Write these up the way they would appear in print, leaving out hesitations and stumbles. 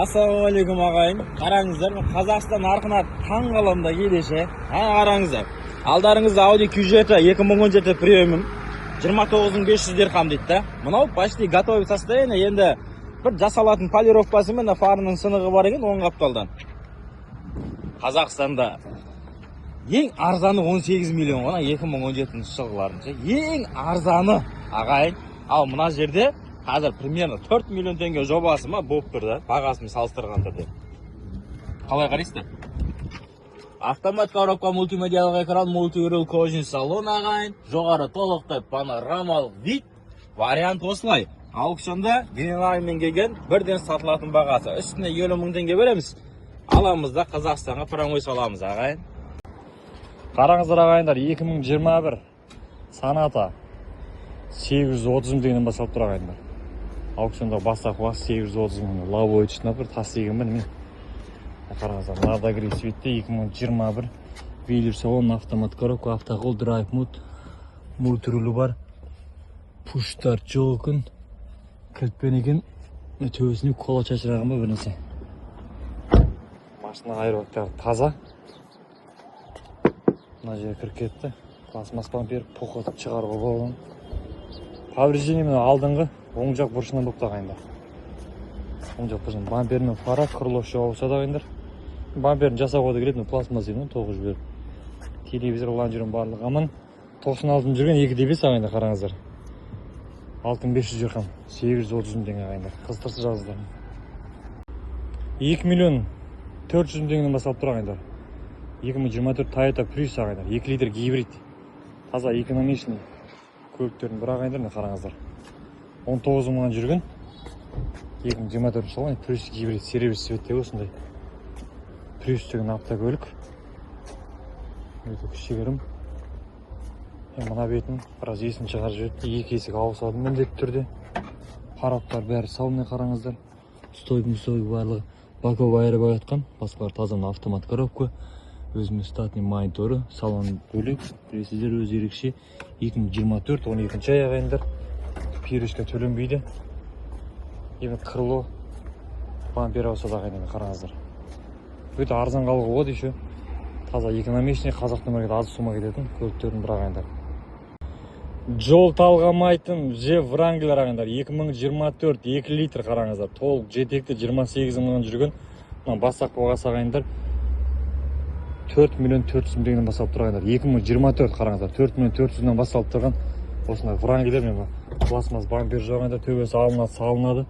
Ассалаумағалейкум ағайын. Қараңыздар, Қазақстан нарқына таң қаламда келеше. Қараңыздар. Алдарыңызда Audi Q7 2017 премиум 29.500 дирхам дейді. Мынау почти готовый состояние. Енді бір жасалатын полировкасы мен фарының сынығы бар екен, оң қапталдан. Қазақстанда ең арзаны 18 миллион ғана 2017 жылғыларынша. Ең арзаны ағайын. Ал мына жерде қазір примерно 4 миллион теңге жобасы ма болып тұр да, бағасын салыстырғанда деп. Қалай қарайсыздар? Автомат коробка, мультимедиялық экран, мультирул кожин салон ағайын. Жоғары толықтай панорамалық вид. Вариант осылай. Аукционда генералмен келген бірден сатылатын бағасы. Үстіне 50 мың теңге береміз. Аламыз да Қазақстанға промой саламыз ағайын. Қараңыздар ағайындар, 2021 Саната 830 мың теңгеден басталып тұр ағайындар. Аукционда бастапқы бағасы 830 мың. Лавоечна бір тас деген бір міне. Қараңыздар, Ладагри светте 2021 Вейлер салон, автомат коробка, автохол, драйв мод, мультирулі бар. Пуштар жоқ екен, кілтпен екен, төбесіне кола шашыраған ба бір нәрсе. Машина айырбақтары таза. Мына жер кіріп кетті. Пластмасс бампер поқытып шығаруға болған. Повреждение мен алдыңғы оң жақ бұрышынан болып ағайындар. Оң жақ бұрышынан бампер мен фара крыло ауысады ағайындар. Бамперін жасауға да келеді, пластмасс дейді, тоғыз жіберіп. Телевизор ланжерін барлығы аман. 96 жүрген 2.5 ағайындар, қараңыздар. 6500 дирхам, 830 мың теңге ағайындар. Қызтырсы жазыздар. 2 миллион 400 мың теңгеден басталып тұр ағайындар. 2024 Toyota Prius ағайындар, 2 литр гибрид. Таза экономичный көліктердің бір ағайындар, қараңыздар. 19 мыңнан жүрген 2024 жылғы Prius гибрид сервис светте осындай. Prius деген автокөлік. Өте кішігірім. Мына бетін біраз есін шығарып жіберді. Екі есік ауысады міндетті түрде. Парақтар бәрі салмай қараңыздар. Стойк барлығы боковой айырбай атқан. Басқалар таза автомат коробка. Өзіме статный мониторы, салон бөлек. Білесіздер өз ерекше 2024 12 ай ағайындар. Перішка төленбейді. Енді крыло бампер ауысады ағайындар, қараңыздар. Өте арзан қалуға болады еще. Таза экономичный қазақтың мәркет аз сума кететін көліктердің бір ағайындар. Жол талғамайтын Jeep Wrangler ағайындар, 2024 2 литр қараңыздар. Толық жетекті 28 мыңнан жүрген. Бастапқы бағасы ағайындар 4 миллион 400 мың теңгеден басталып тұр ағайындар. 2024 қараңыздар, 4 миллион 400-ден басталып тұрған осындай Wrangler мен пластмасс бампер жоғайында төбесі алынады, салынады.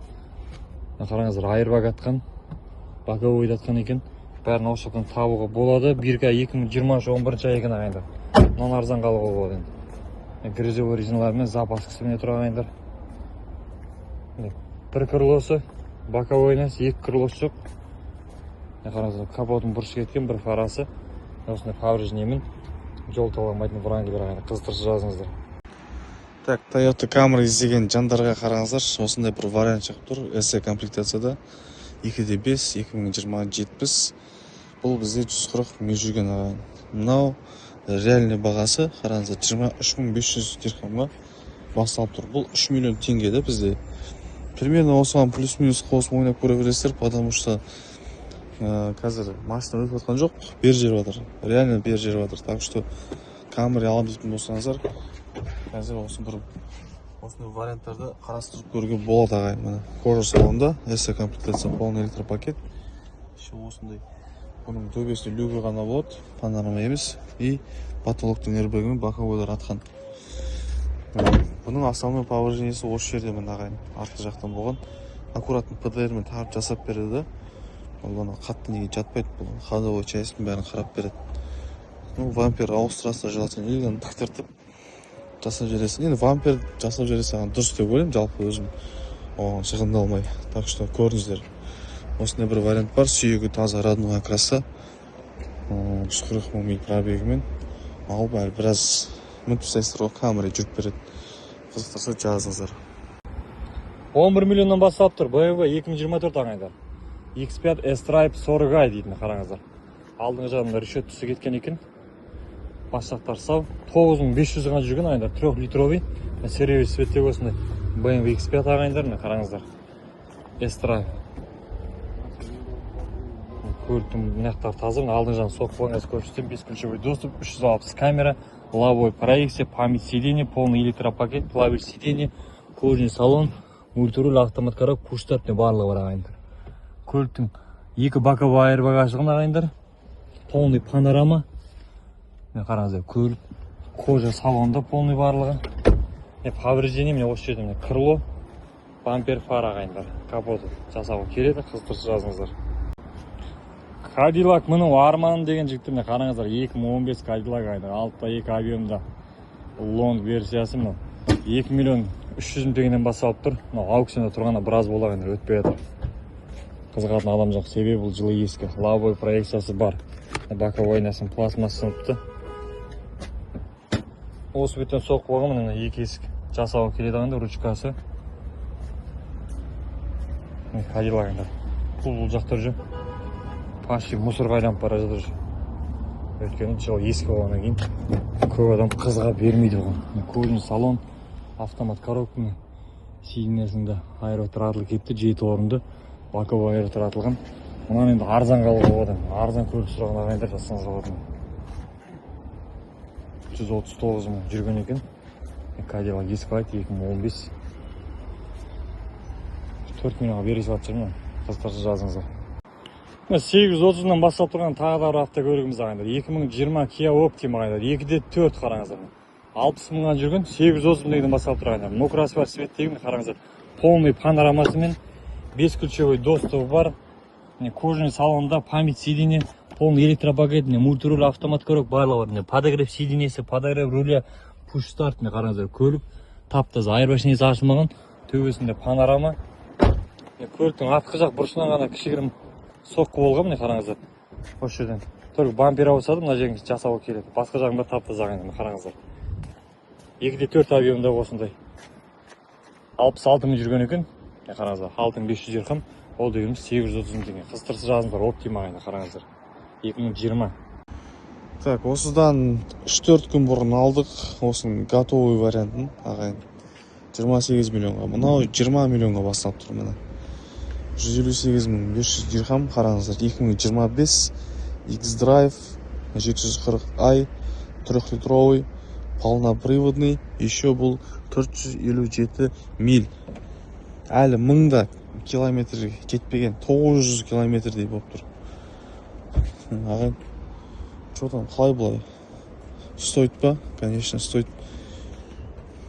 Қараңыздар, айырбак атқан, боковой атқан екен. Бәрін осы жақтан табуға болады. Бирка 2020-11 ай екен ағайындар. Мұнан арзан қалуға болады енді. Грязевой резиналарымен запас кісімене тұр ағайындар. Бір крылосы, боковойнас, екі крылосы жоқ. Қараңыздар, капотын бұрыш кеткен, бір фарасы. Осындай повреждениемен жол талғамайтын Wrangler ағайындар. Қызықтырсы жазыңыздар. Так, Toyota Camry іздеген жандарға қараңыздар. Осындай бір вариант шығып тұр. SE комплектацияда 2.5 2020-70. Бұл бізде 140 мың жүрген ағайын. Мынау реальный бағасы қараңыздар 23500 дирхамға басталып тұр. Бұл 3 миллион теңгеді бізде. Примерно осыған плюс-минус қосып ойнап көре бересіздер, потому что қазір машина өтіп жатқан жоқ, бер жеріп жатыр. Реально бер жеріп жатыр. Так что Camry алам дейтін болсаңыздар, қазір осындай варианттарды қарастырып көруге болады ағайын. Міне кожа салонда, SE комплектация, полный электропакет. Еще осындай. Бұның төбесінде люгі ғана болады, панорама емес. И потолоктың эрбегімен боковойлар атқан. Бұның основной повреждениесі осы жерде міне ағайын. Артқы жақтан болған. Аккуратный ПДРмен тағып жасап береді. Бұл қатты неге жатпайды, бұл ходовой частьтің бәрін қарап береді. Вампер ауыстырасы желательно елден тақтыртып жасап жібересің. Енді вампер жасап жібересің дұрыс деп ойлаймын, жалпы өзім оған шығындалмай. Так что көріңіздер. Осындай бір вариант бар, сүйегі таза родной окраса. 140 мың миль пробегімен. Ал бәрі біраз мүмкіншіліктер ғой, Camry жүріп береді. Қызықтырса жазыңыздар. 11 миллионнан басталып тұр. BMW 2024 ағайындар. X5 S-Type 40 ай дейтін қараңыздар. Алдыңғы жағында решет түсі кеткен екен. Бастақтар сау. 9500 ғана жүрген ағайындар. 3 литровый сервис светте осындай BMW X5 ағайындар қараңыздар. S-Type Көліктің мынаяқтары таза, алдың жағын соққы болған көрсетем. Бесключевой доступ, 360 камера, лобовой проекция, память сиденья, полный электропакет, клавиш сиденья, кожаный салон, мультируль, автомат коробка, пуш-старт барлығы бар ағайындар. Көліктің екі боковой аэробагаждығын ағайындар, полный панорама. Қараңыздар, көлік, кожа салонда полный барлығы. Повреждение міне осы жерде крыло, бампер фар ағайындар, капоты жасауға келеді, қызықтырса жазыңыздар. Cadillac мұның арман деген жігіттеріне қараңыздар, 2015 Cadillac ағайындар, алтыда 2 объемда лонг версиясы мұны 2 миллион 300 мың теңгеден басталып тұр. Аукционда тұрғанда біраз болды ағайындар, өтпей жатыр. Қызығатын адам жоқ, себебі бұл жылы ескі, лобовой проекциясы бар. Боковой нәсін пластмасс сыныпты. Осы беттен соққы болған мұның екі есік жасауға келеді ағайындар, ручкасы. Cadillac ағайындар, бұл жақтар жүр. Почти мусорға айналып бара жатыр. Өйткені жол ескі болғаннан кейін көп адам қызыға бермейді оған. Көлін салон, автомат коробка, сиденьясында аэротратл кетті, 7 орынды, боковой аэротратылған. Мұнан енді арзан қалуға болады. Арзан көлік сұраған ағайындар жасаңыз қалады. 139 мың жүрген екен. Cadillac ескі айт 2015. 4 миллионға бере салады жүрмін. Қызықтарсы жазыңыздар. 830-нан бастап тұрған тағы да бір автокөлігіміз ағайындар. 2020 Kia Optima ағайындар. 2-де 4 қараңыздар. 60 мыңнан жүрген 830 мыңнан бастап тұр ағайындар. Мокросвар светтегі қараңыздар. Полный панорамасымен 5 ключевой доступы бар. Кожаный салонда, память сиденья, полный электропакет, мультируль, автомат коробка барлығы бар. Подогрев сиденьесі, подогрев руля, пуш-старт қараңыздар. Көлік тап-таза, айырбашнесі ашылмаған. Төбесінде панорама. Көліктің артқы жақ бұрышынан ғана кішігірім соққы болған, міне қараңыздар. Осы жерден только бампер ауысады, мына жерін жасауға келеді. Басқа жағын бар тап-таза ағайындар, қараңыздар. 2-де 4 объемда осындай. 66 мың жүрген екен. Қараңыздар, 6500 дирхам, ол дегеніміз 830 мың теңге. Қызықтырса жазыңыздар, Optima ағайындар, қараңыздар. 2020. Так, осыдан 3-4 күн бұрын алдық осының готовый вариантын ағайын. 28 миллионға. Мынау 20 миллионға бастап тұр міне. 158.500 дирхам қараңыздар. 2025 X-Drive 740i 3-литровый полноприводный, еще бұл 457 миль. Әлі 1000 километрге кетпеген, 900 километрдей болып тұр. Ағайын, что там, қалай бұлай? Стоит па? Конечно, стоит.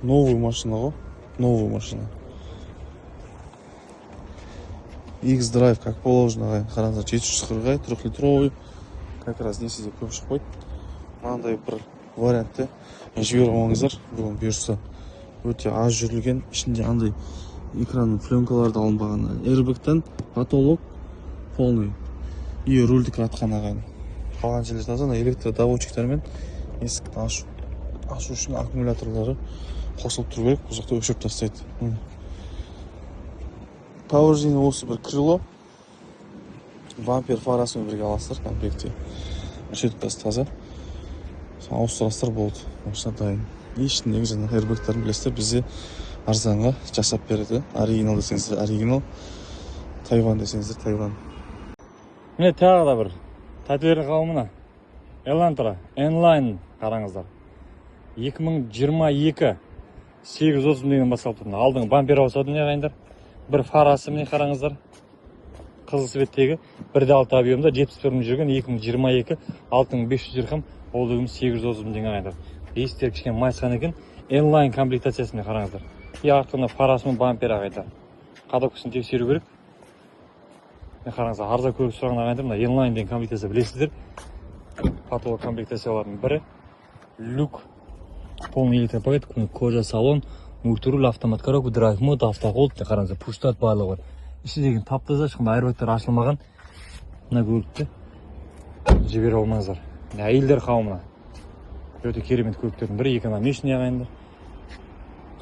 Новую машина ғой, новую машина. X-Drive, как положено, ағайын, қараңыздар, 740i 3-литровый, как раз несі де көп шықпайды. Мынандай бір вариантты жіберіп алыңыздар, бүгін бұйырса. Өте аз жүрілген, ішінде андай экранның пленкаларды алынбаған. Airbag'тан потолок полный. И рульдік атқан ағайын. Қалған жерлер таза, электродоводчиктермен есікті ашу үшін аккумуляторлары қосылып тұру керек, бұл жақта өшіріп тастайды. Повреждение осы бір крыло. Бампер фарасымен бірге аласыздар комплекте. Решеткасы таза. Ауыстырасыздар болды. Машина дайын. Ішіндегі жаңа airbag'тарын білесіздер, бізде арзанға жасап береді. Оригинал десеңіздер оригинал, Тайвань десеңіздер Тайвань. Міне тағы да бір тәтелер қауымына Elantra N-Line қараңыздар. 2022 830 мыңнан бастап тұр. Алдыңғы бампер ауысады міне ағайындар. Бір фарасы міне қараңыздар. Қызыл светтегі 1.6 объемда 74 мың жүрген 2022 6500 дирхам, ол дегеніміз 830 мың ағайындар. Есіктер кішкене майысқан екен. N-Line комплектациясымен қараңыздар. И артында фарасымен бампер ағайындар. Қадокысын тексеру керек. Қараңыздар, арза көлік сұраған ағайындар, мына N-Line деген комплектация білесіздер. Потолок комплектациялардың бірі. Люк, полный электропакет, кожа салон, мультируль, автомат коробка, драйв мод, автохолд, қараңыздар, пуш-старт барлығы бар. Іші деген тап-таза, ешқандай айырбактар ашылмаған. Мына көлікті жібере алмаңыздар. Әйелдер қауымына өте керемет көліктердің бірі, экономичный ағайындар.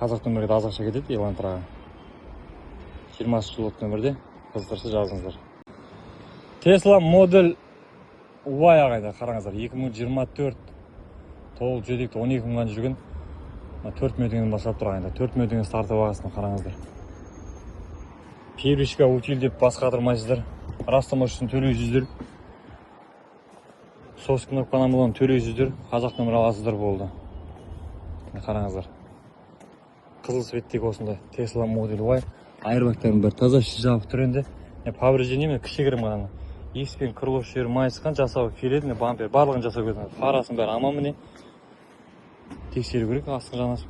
Қазақтың бірге аз ақша кетеді Elantraға. 20 жыл нөмірде қызықтырса жазыңыздар. Tesla Model Y ағайындар, қараңыздар, 2024 толық жедекті 12 мыңнан жүрген 4 миллионнан бастап тұр ағайындар. 4 миллионнан старты бағасына қараңыздар. Первичка утиль деп басқа тұрмайсыздар. Растамаш үшін төлейсіздер. сос кнопканы болған төлейсіздер, қазақ нөмір аласыздар болды. Қараңыздар. Қызыл цветтегі осындай Tesla Model Y. Айырбактардың бір таза іші жабық тұр енді. Повреждение мен кішігірім ғана. Еспен крыло жері майысқан, жасауы келеді, бампер барлығын жасау керек. Фарасын бәрі аман міне. Тексеру керек, астын жанасы.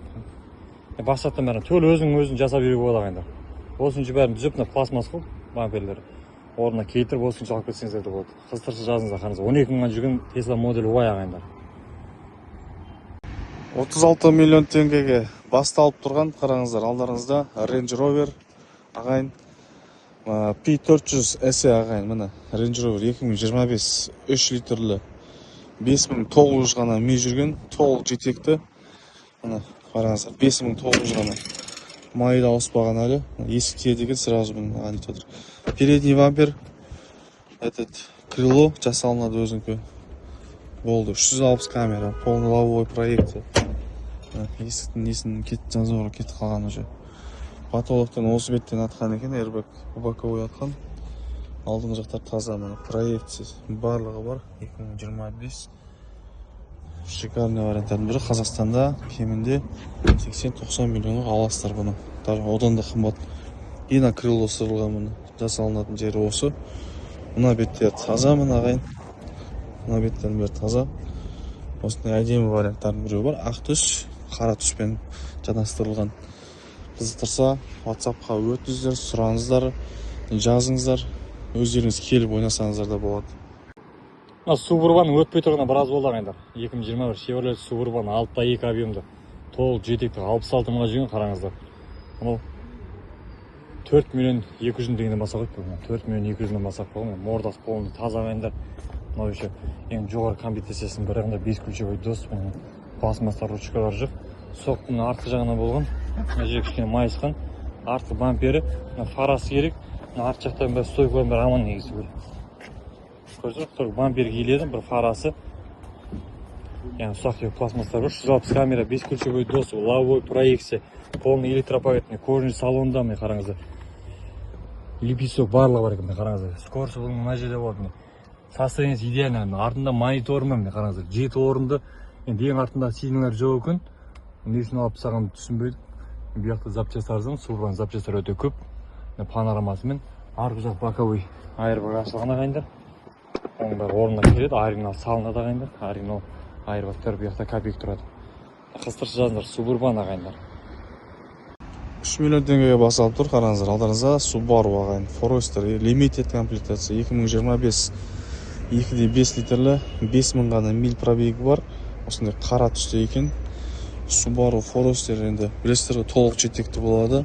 Бастаттан бәрін төл өзін жасап беруге болады ағайындар. Осыншы бәрін түзеп, пластмасс қылып бамперлері орнына келтіріп осынша алып кетсеңіздер де болады. Қызықтырса жазыңыздар, қараңыздар. 12 мыңға жүрген Tesla Model Y ағайындар. 36 миллион теңгеге басталып тұрған, қараңыздар, алдарыңызда Range Rover ағайын, P400 SE ағайын, міне Range Rover 2025 3 литрлі 5900 ғана ми жүрген, толық жетекті. Міне қараңыздар, 5900 ғана майы да ауыспаған әлі. Есік тиеді сразу міне ағайын айтып отыр. Передний бампер, этот крыло жасалынады өзінікі. Болды, 360 камера, полный лобовой проекция. Есіктің несін жазуға кетіп қалған уже. Потолоктан осы беттен атқан екен, airbag боковой атқан. Алдыңғы жақтар таза, проекция барлығы бар. 2025 шикарный варианттардың бірі. Қазақстанда кемінде 80-90 миллионға аласыздар бұны. Одан да қымбат. Ина крыло сырылған мұны. Жасалынатын жері осы. Мына беттер таза ағайын. Мына беттердің бәрі таза. Осындай әдемі варианттардың біреуі бар. Ақ түс, қара түспен жанастырылған. Қызықтырса, WhatsApp-қа өтіңіздер, сұраңыздар, жазыңыздар. Өздеріңіз келіп ойнасаңыздар да болады. Suburban өтпей тұрғанда біраз болды ағайындар. 2021 Chevrolet Suburban 6.2 объемды. Толық жетекті 66 мыңға жүрген, қараңыздар. Бұл 4 миллион 200 дегенде басақ өтпей. 4 миллион 200 басақ болған. Мордасы полный таза ағайындар. Мынау еще ең жоғары комплектациясының бірі, 5 ключевой доступ, пластмасстар ручкалар жоқ. Соқтың артқы жағына болған. Мына жер кішкене майысқан. Артқы бампері, фарасы керек. Арт жақтан бәрі стойкалар бәрі аман негізі көріп. Көрсек, бампер келеді, бір фарасы. Яғни ұсақ пластмасстар бар. 360 камера, 5 ключевой доступ, лобовой проекция, полный электропакетный, кожаный салонда, міне қараңыздар. Лепесток барлығы бар екен, қараңыздар. Скоросты бұл мына жерде болады. Состояниесі идеально, артында монитор мен қараңыздар. 7 орынды, енді ең артында сигналдар жоқ екен. Несін алып тастағанды түсінбедім. Bu жақта запчастардан, Suburban запчастар өте көп. Панорамасымен арғы жақ боковой айырбаг ашылған ағайындар. Оның бәрі орнына келеді, оригинал салынады ағайындар. Оригинал айырбактар bu жақта копейк тұрады. Қызықтырса жазыңдар, Suburban ағайындар. 3 миллион теңгеге басалып тұр, қараңыздар, алдарыңызда Subaru ағайын, Forester Limited комплектация 2025 2.5 литрлі 5000 ғана миль пробегі бар. Осындай қара түсті екен. Subaru Forester енді білесіздер, толық жетекті болады.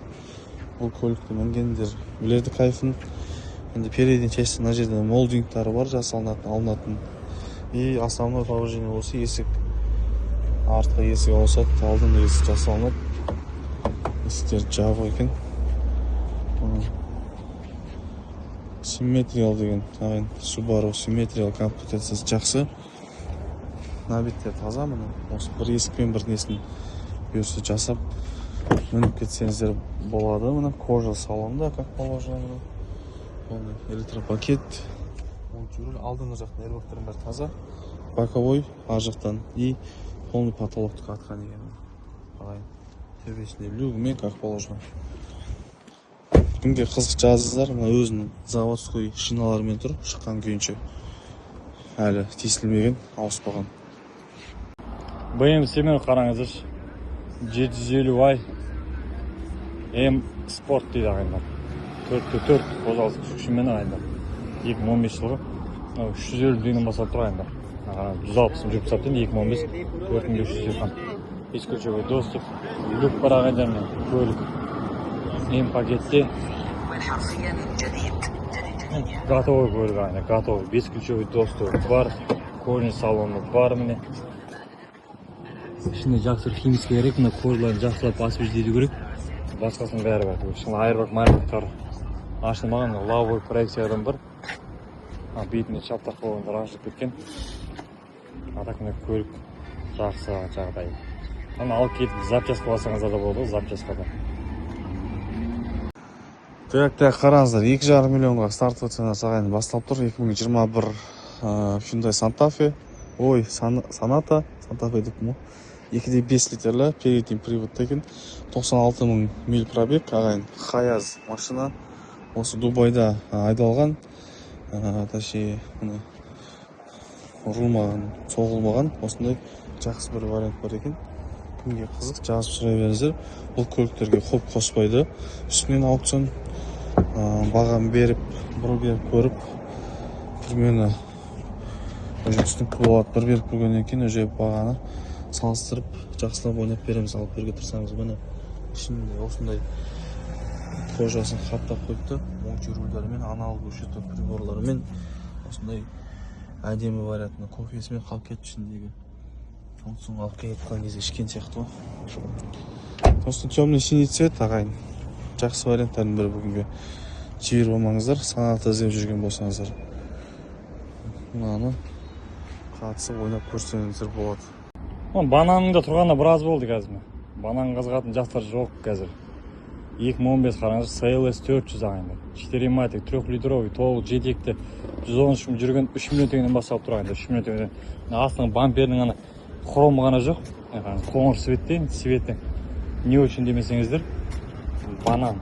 Бұл көлікті мінгендер біледі кайфын. Енді передний часть мына жерде молдингтары бар, жасалынатын, алынатын. И основной повреждение осы есік. Артқы есік ауысады, алдында есік жасалынады. Есіктер жабық екен. Симметриал деген ағайын, Subaru симметриал комплектациясы жақсы. Мына беттер таза міне. Осы бір есікпен бір несін бұйырса жасап мініп кетсеңіздер болады. Міне кожа салонда, как положено. Полный электропакет. Алдыңғы жақтан airbagтардың бәрі таза. Боковой ар жақтан и полный потолокты қатқан екен. Ағайын. Төбесінде люгімен, как положено. Кімге қызық жазыңыздар, мына өзінің заводской шиналарымен тұр, шыққан күйінше. Әлі тесілмеген, ауыспаған. BMW қараңыздар. 750i M Sport дейді ағайындар. 4x4 қозғалыс күшімен ағайындар. 2015 жылғы 350 дегеннен бастап тұр ағайындар. 160 жүріп саптен 2015 4500 жүрген. Ключевой доступ, люк бар ағайындар мен көлік. М пакетте готовый көлік ағайындар, готовый. 5 ключевой доступ бар, кожаный салоны бар міне. Ішінде жақсы химический керек, мына кожаларын жақсылап освеждейту керек. Басқасының бәрі бар. Ішінде айырбак ашылмаған, лобовой проекциядан бар. Бетіне шаптақ болғандар ашылып кеткен. Так мына көлік жақсы жағдай. Аны алып кетіп запчаска бассаңыздар да болады, запчаскада. Так, қараңыздар, 2,5 миллионға стартовый цена ағайын басталып тұр. 2021 Hyundai Santa Fe ой, Саната, Санта-Фе деппін ғой. 2,5 литрлі передний приводты екен. 96 мың миль пробег, ағайын. Хаяз машина. Осы Дубайда айдалған. Точнее, ұрылмаған, соғылмаған. Осындай жақсы бір вариант бар екен. Кімге қызық, жазып сұрай беріңіздер. Бұл көліктерге қоп қоспайды. Үстінен аукцион бағам беріп, бір беріп көріп, примерно уже түсінікті болады. Бір беріп көргеннен кейін уже бағаны салыстырып, жақсылап ойнап береміз. Алып беруге тырысамыз. Міне ішінде осындай қожасын қаптап қойыпты. Монтирульдарымен, аналог учетов приборларымен осындай әдемі вариантында кофесімен қалып кетті ішіндегі. Соң алып кеткен кезде ішкен сияқты ғой. Сосын темный синий цвет, ағайын. Жақсы варианттардың бірі бүгінге. Жібер болмаңыздар, Саната іздеп жүрген болсаңыздар. Мынаны қатысып ойнап көрсеңіздер болады. Бананында тұрғанда біраз болды қазір. Банан қызығатын жастар жоқ қазір. 2015 қараңыз, CLS 400 ағайындар. 4 матик, 3 литровый, толық жетекті 113 мың жүрген 3 миллион теңгеден басталып тұрғандар. 3 миллион теңгеден. Астының бамперінің ана хромы ғана жоқ. Қоңыр светті. Не үшін демесеңіздер, банан.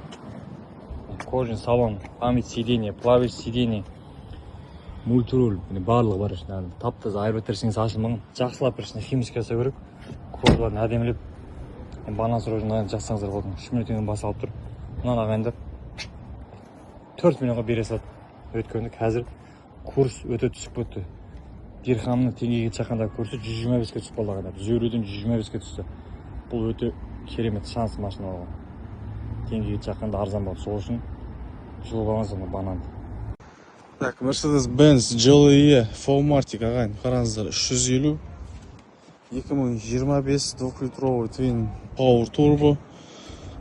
Кожен салон, память сиденье, плавиш сиденье, мультируль, барлығы бар ішінде. Тап-таза айырбеттерсеңіз ашылмаған. Жақсылап бір ішінде химический жасау керек. Кожаларын әдемілеп. Банан сұрожын жасаңыздар болды. 3 миллион теңгеден басталып тұр. Мұнан ағайындар 4 миллионға бере салады. Өткенді қазір курс өте түсіп кетті. Дирхамның теңгеге шаққандағы курсы 125-ке түсіп қалды ағайындар. 150-ден 125-ке түсті. Бұл өте керемет шанс машина болған. Теңгеге шаққанда арзан болды. Сол үшін жылып алыңыздар бананды. Так, Mercedes-Benz GLE 4MATIC ағайын. Қараңыздар, 350 2025 2-литровый Twin Power Turbo.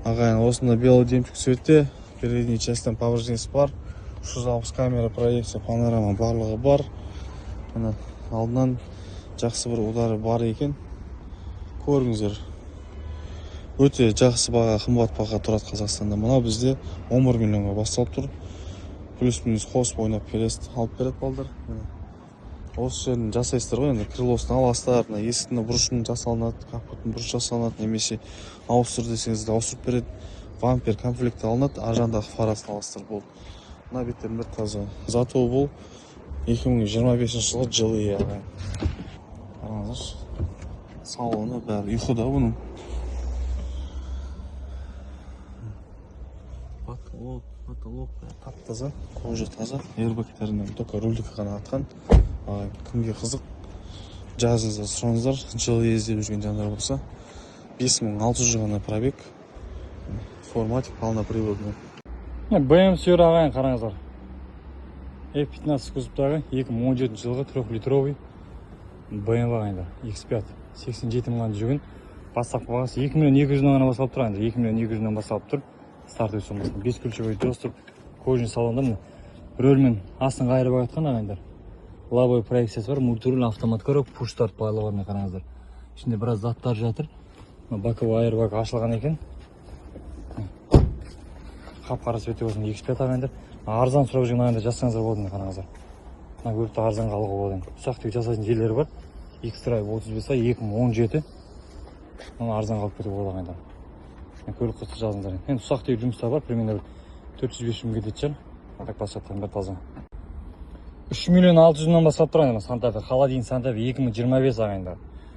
Ағайын, осында белый демчик цветте. Передний частьтен повреждениясы бар. 360 камера, проекция, панорама барлығы бар. Алдынан жақсы бір удары бар екен. Көріңіздер. Өте жақсы баға, қымбат баға тұрады Қазақстанда. Мына бізде 11 миллионға басталып тұр. Плюс-минус қосып ойнап келесіз, алып береді балдар. Осы жерін жасайсыздар ғой, енді крылосын аласыздар, есіктің бұрышын жасалынады, капотын бұрыш жасалынады, немесе ауыстыр десеңіз де ауыстырып береді. Вампер комплекті алынады, аржандағы фарасын аласыздар болды. Мына беттерін бір таза. Зато бұл 2025 жылы GLE ағайын. Қараңыздар, салоны бәрі ұйқыда бұның. Потолок тап-таза, кожа таза, эрбектерінен только рульдікі ғана атқан. Кімге қызық, жазыңыздар, сұраңыздар, GLE іздеп жүрген жандар болса. 5600 ғана пробег, 4MATIC полна приводный. BMW сүйер ағайын қараңыздар. F15 кузовтағы 2017 жылғы 3 литровый BMW ағайындар. X5 87 мыңға жүрген. Бастапқы бағасы 2 миллион 200 ғана басталып тұр. 2 миллион 200-ден басталып тұр. Стартовый сомасын. 5 ключевой доступ, кожаный салонда рөлмен астын қайырып айтқан ағайындар. Лобовой проекциясы бар, мультируль автомат көріп, пуш-старт байлығына қараңыздар. Ішінде біраз заттар жатыр. Боковой айырбак ашылған екен. Қап-қара светі болсын, X5 ағайындар. Арзан сұрап жүрген ағайындар жасаңыздар болды қараңыздар. Көпті арзан қалығы болды. Ұсақтық жасайтын жерлері бар. X-Drive 35 2017. Арзан қалып кетіп болды ағайындар. Көлік қысты жазыңдар. Енді ұсақ тегі жұмыстар бар, примерно 400-500 мың кетеді шығар. Так басқаттан бір таза. 3 миллион 600 мыңнан бастап тұрған Санта-Фе, Холодин Санта-Фе 2025 ағайындар.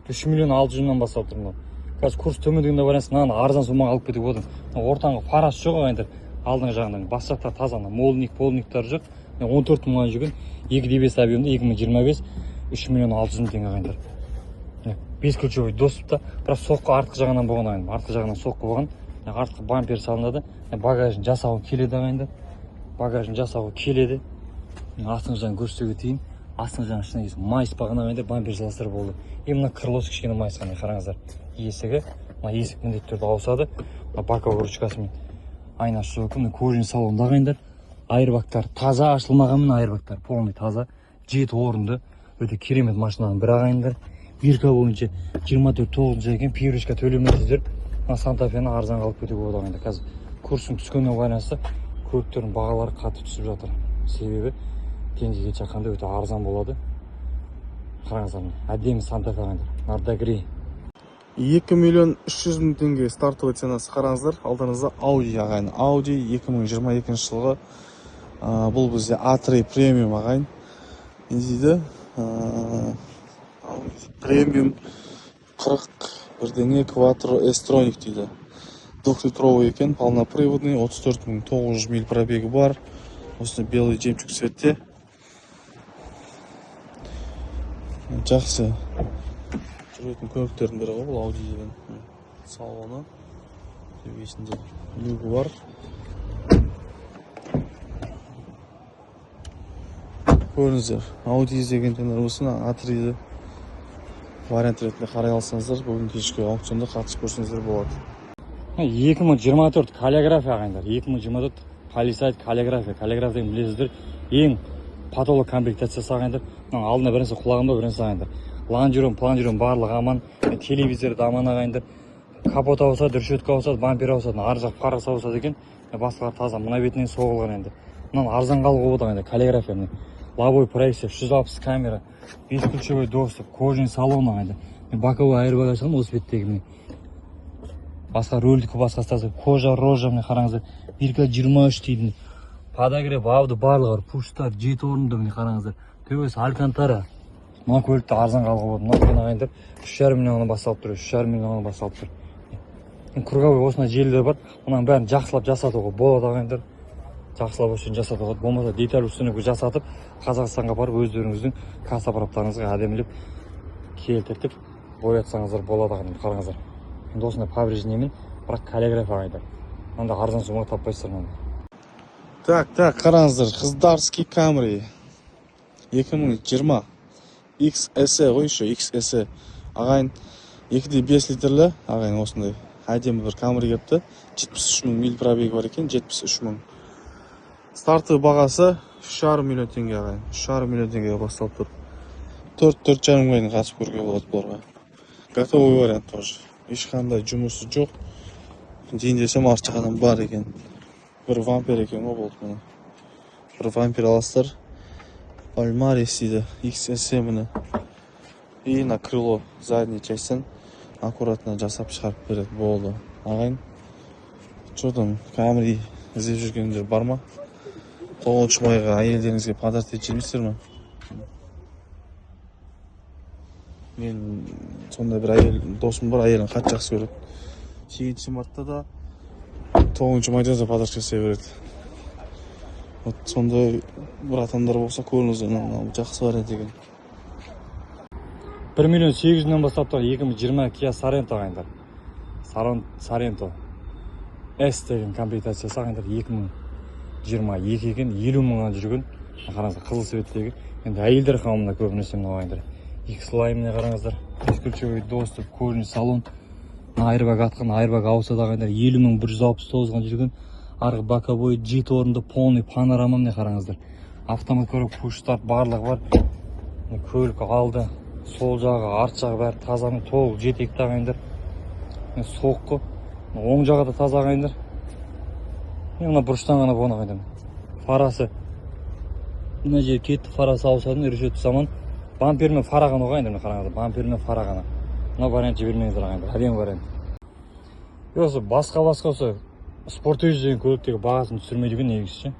3 миллион 600 мыңнан бастап тұрмын. Қазір курс төмендігінде байланысты мынаны арзан сомаға алып кетіп отырмын. Ортаңғы фарасы жоқ ағайындар. Алдыңғы жағынан бас жақтар таза, молниктары жоқ. 14 мыңнан жүрген 2.5 объемда 2025 3 миллион 600 мың теңге ағайындар. 5 ключевой доступта, бірақ соққы артқы жағынан болған ағайын. Артқы жағынан соққы болған. Артқы бампер салынады. Багажын жасауы келеді ағайындар. Багажын жасауы келеді. Астыңғы жағын көрсетуге тиін. Астыңғы жағын ішіне кесіп майыс бағана ағайындар, бампер салыстырып болды. Мына крылосы кішкене майыс қана қараңыздар. Есігі, есік міндетті түрде ауысады. Боковой ручкасымен айнасы жоқ. Кожаный салонда ағайындар. Айырбактар таза, ашылмағанмен айырбактар полный таза. 7 орынды. Өте керемет машинаның бір ағайындар. Бирка бойынша 24-9 екен, пирушка төлемейсіздер. Санта-Фені арзан қалып кетуге болады ағайындар. Қазір курстың түскеніне байланысты көліктердің бағалары қатты түсіп жатыр. Себебі теңгеге шаққанда өте арзан болады. Қараңыздар, әдемі Санта-Фе ағайындар. Нардагри. 2 миллион 300 мың теңге стартовый ценасы. Қараңыздар, алдыңызда Audi ағайын. Audi 2022 жылғы. Бұл бізде A3 премиум ағайын. Не дейді? Премиум 40 бірдеңе Quattro S-Tronic дейді. 2-литровый екен, полноприводный, 34.900 миль пробегі бар. Осында белый жемчуг цветте. Жақсы. Жүретін көліктердің бірі ғой, бұл Audi деген. Салоны. Төбесінде люгі бар. Көріңіздер, Audi іздеген тендер болсын, A3-ді вариант ретінде қарай алсаңыздар, бүгін кешкі аукционда қатысып көрсеңіздер болады. 2024 каллиграфия ағайындар. 2024 полисайд каллиграфия. Каллиграфия деген білесіздер, ең патолог комплектациясы ағайындар. Алдына бірінші құлағымда бірінші ағайындар. Ланжерон, планжерон барлығы аман, телевизор да аман ағайындар. Капот ауысады, решетка ауысады, бампер ауысады, ар жақ парасы ауысады екен. Басқалар таза, мына бетінен соғылған енді. Мынаны арзан қалуға болады ағайындар, каллиграфия. Лобовой проекция, 160 камера, 5 ключевой доступ, кожаный салон ағайындар. Боковой айырбаг ашқан осы беттегі. Басқа рөлдікі басқасы, кожа, рожа, міне қараңыздар. Біркі 23 дейді. Подогрев, ауды барлығы, пуштар, жеті орынды, міне қараңыздар. Төбесі алькантара. Мына көлікті арзан қалуға болады. Мына ағайындар 3,5 миллионнан басталып тұр, 3,5 миллионнан басталып тұр. Круговой осындай желілер бар. Мұның бәрін жақсылап жасатуға болады ағайындар. Жақсылап үшін жасатуға болмаса деталь үстінігі жасатып, Қазақстанға барып өздеріңіздің касса аппараттарыңызға әдемілеп келтіртіп боятсаңыздар болады ағайындар. Қараңыздар. Енді осындай повреждениемен, бірақ каллиграфия ағайындар. Мында арзан сумма таппайсыздар мында. Так, қараңыздар, Қыздарский Camry 2020 XSE ғой еще, XSE ағайын 2,5 литрлі ағайын осындай әдемі бір Camry кепті. 73 мың миль пробегі бар екен, 73 мың. Старты бағасы 3,5 миллион теңге ағайын, 3,5 миллион теңгеге басталып тұр. 4-4,5 мыңға қатысып көруге болады бұларға. Готовый вариант тоже. Ешқандай жұмысы жоқ. Дейін десем арчақадан бар екен. Бір вампер екен ғой болды мұны. Бір вампер аласыздар. Пальмарис дейді, XSE мұны. И на крыло задний частьтен аккуратно жасап шығарып береді болды. Ағайын, что-там Camry іздеп жүргендер бар ма? 9 майға әйелдеріңізге подарок етіп жүрмейсіздер ме? Мен сондай бір әйел досым бар, әйелін қатты жақсы көреді. 7 мартта да 9 майда да подарок жасай береді. Вот сондай бір атамдар болса көріңіздер, жақсы вариант екен. 1 миллион 800-ден бастап тұр 2020 Kia Sorento ағайындар. Sorento S деген комплектациясы ағайындар 2022 екен, 50 мыңнан жүрген. Қараңыздар, қызыл цветтегі. Енді әйелдер қауымына көбінесе мынау ағайындар. X-Line-іне қараңыздар. Ключевой доступ, кожаный салон. Айырбаг атқан, айырбаг ауысады ағайындар. 50.169-ға жүрген. Арғы боковой, жеті орынды, полный панорама міне қараңыздар. Автомат көріп, пуш-старт барлығы бар. Көлік алды. Сол жағы, арт жағы бәрі тазаның толық жетекті ағайындар. Соққы. Оң жағы да таза ағайындар. Мына бұрыштан ғана болған ағайындар. Фарасы. Мына жер кетті, фарасы ауысадың, решетті заман. Бампермен фараған ағайындар, қараңыздар. Бампермен фарағаны. Мына вариант жібермеңіздер ағайындар. Әдемі вариант. Осы басқа осы спортөз деген көліктегі бағасын түсірмейді екен негізі.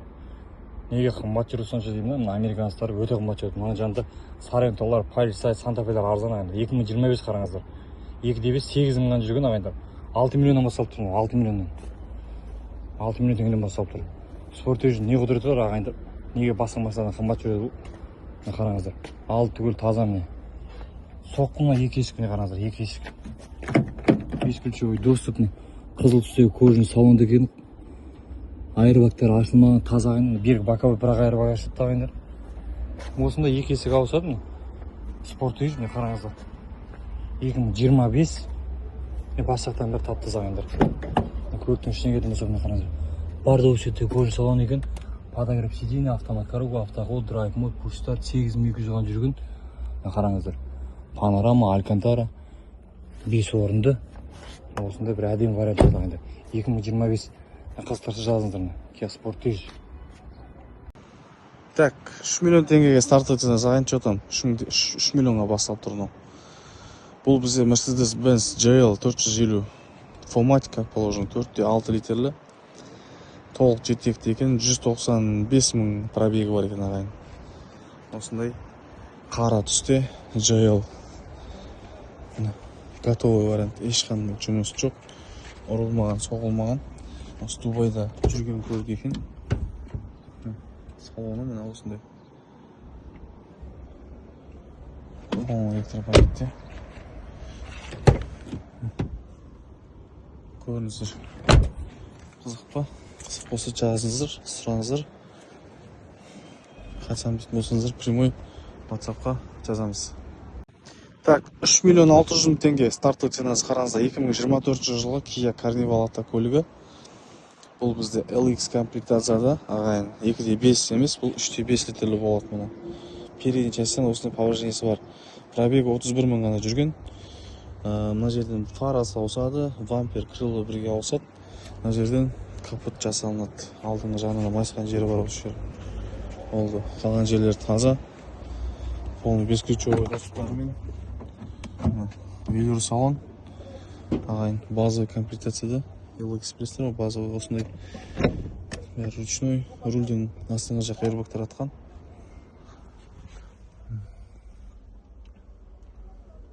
Неге қымбат жүру сонша деймін, мына американецтар өте қымбат жүреді. Мына жанында Sorrento'лар, Palisade, Santa-Fe'лер арзан ағайындар. 2025 қараңыздар. 2,5 8 мыңнан жүрген ағайындар. 6 миллионнан басталып тұр, 6 миллионнан. 6 миллион теңгеден басталып тұр. Спортөз не құдіреті бар ағайындар. Неге басқа қымбат жүреді бұл? Қараңыздар. Алды түгел таза міне. Соққына 2 есік міне қараңыздар, 2 есік. 5 ключевой доступ міне. Қызыл түстегі кожаный салонда екен. Айырбактар ашылмаған, таза ағайындар. Берік боковой бірақ айырбақ ашылды ағайындар. Осында 2 есік ауысады міне. Спортөз міне қараңыздар. 2025 бас жақтан бір таптыз ағайындар. Көліктің ішіне кетім болса міне қараңыздар. Барды осы жерде кожаный салон екен. Подогрев сиденья, автомат коробка, автоход, драйв мод, пуш-старт, 8200-ға жүрген. Қараңыздар. Панорама, алькантара, 5 орынды. Осында бір әдемі вариант ағайындар. 2025 қызықтырса жазыңыздар. Kia Sportage. Так, 3 миллион теңгеге стартовый ценасы ағайын, что там? 3 миллионға басталып тұр мынау. Бұл бізде Mercedes-Benz GL 450 Fomatic, как положено, 4.6 литрлі. Толық жетекті екен, 195 мың пробегі бар екен ағайын. Осындай қара түсте GL. Готовый вариант, ешқандай жұмыс жоқ. Ұрылмаған, соғылмаған. Осы Дубайда жүрген көлік екен. Салоны мына осындай. Электропакетте. Көріңіздер. Қызық па? Қызық болса жазыңыздар, сұраңыздар. Қашан бітін болсаңыздар, прямой WhatsApp-қа жазамыз. Так, 3 миллион 600 мың теңге стартовый ценасы қараңыздар. 2024 жылғы Kia Carnival автокөлігі. Бұл бізде LX комплектацияда ағайын 2.5 емес, бұл 3.5 литрлі болады мұны. Передний частен осындай повреждениесі бар. Пробегі 31 мың ғана жүрген. Мына жерден фарасы ауысады, вампер крылы бірге ауысады. Мына жерден капот жасалынады. Алдыңғы жағынан майысқан жері бар осы жер. Болды. Қалған жерлер таза. Полный бесключевой доступтарымен. Велюр салон. Ағайын базовый комплектацияда. Экспресстер базовый осындай. Ручной рульден астыңғы жақ airbagтар атқан.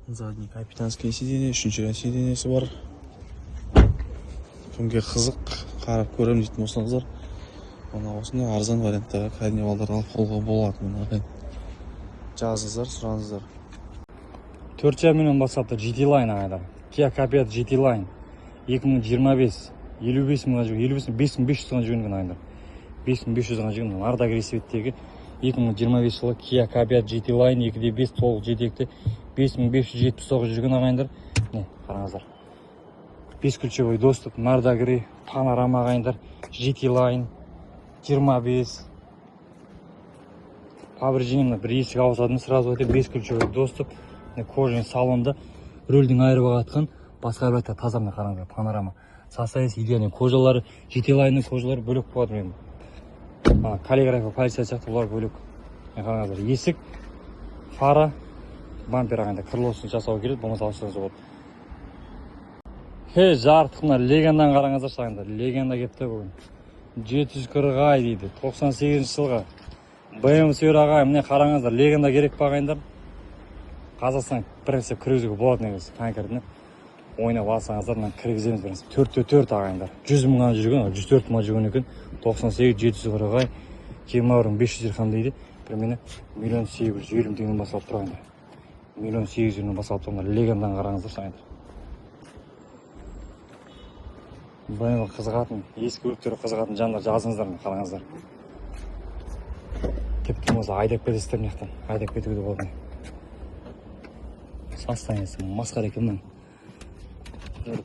Задний капитанский сиденье, үшінші сиденьесі бар. Кімге қызық, қарап көрем дейтін болсаңыздар, мына осындай арзан варианттарға Carnivalдар алып қолға болады. Жазыңыздар, сұраңыздар. 4,5 миллион бастапты GT Line ағайдар. Kia Capiat GT Line 2025 55 мыңға жүрген, 5500-ға жүрген ағайдар. 5500-ға жүрген арда агрессиветтегі 2025 жылы Kia Capiat GT Line 2.5 толық жетекті 5579 жүрген ағайындар. Не, қараңыздар. 5 ключевой доступ, Мардагри, панорама ағайындар, GT Line 25. Повреждениемді бір есік ауысадым, сразу өте 5 ключевой доступ, кожаный салонда, рөлдің айырбаға атқан, басқа әрбәтті тазарына қараңыздар, панорама. Состояние идеальный, кожалары, GT Line'ның кожалары бөлек болады мен. Каллиграфия, полиция сияқты олар бөлек. Қараңыздар, есік, фара, бампер ағайында крылосын жасау келеді, болмаса ауыстырыңыз болады. Жарықтық мына легендан қараңыздар шағында. Легенда кепті бүгін. 740 ай дейді. 98 жылға. BMW сүйер ағай, міне қараңыздар. Легенда керек бағайындар. Қазақстан бірінші кіргізуге болады негіз. Танкерден ойнап алсаңыздар, мен кіргіземіз бірінші. 4-4 ағайындар. 100 мыңға жүрген, 104 мыңға жүрген екен. 98, 740 ай. 20 500 дирхам дейді. Примерно 1 820 теңгеден басталып тұрғандар. 1 800 басталып тұрғандар. Легендан қараңыздар шағындар. BMW қызығатын, ескі көліктері қызығатын жандар жазыңыздар, қараңыздар. Тіпті болса айдап кетесіздер мектен, айдап кетуге де болды. Состояниесі масқара екен мен.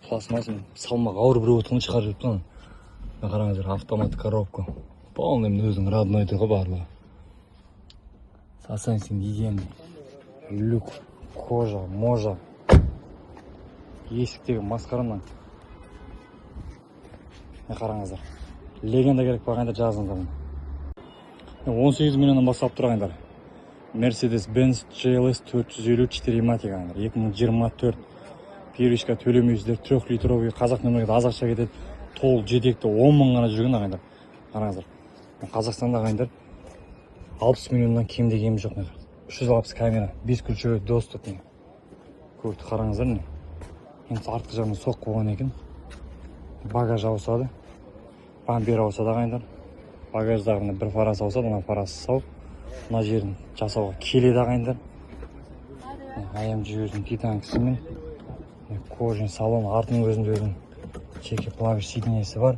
Пластмасын салмақ ауыр бір отығын шығарып жүріп тұр. Қараңыздар, автомат коробка. Полный өзінің родной тұғы барлығы. Состояниесі идеальный. Люк, кожа, можа. Есіктегі масқарадан. Қараңыздар. Легенда керек бағайында жазыңыздар. 18 миллионнан бастап тұрғандар. Mercedes-Benz GLS 450 4 ағайындар. 2024 первичка төлемейсіздер. 3 литровый қазақ нөмірге азақша кетеді. Толық жетекті 10 мың ғана жүрген ағайындар. Қараңыздар. Қазақстанда ағайындар 60 миллионнан кемде кем жоқ. 360 камера, 5 ключевой доступ. Көлікті қараңыздар. Енді артқы жағынан соқ болған екен. Багаж ауысады. Бампер ауысады ағайындар. Багаждағында бір фарасы ауысады, мына фарасы сау. Мына жерін жасауға келеді ағайындар. AMG өзінің титанкісімен. Кожаный салон, артының өзінде өзінің чеки плавиш сиденьесі бар.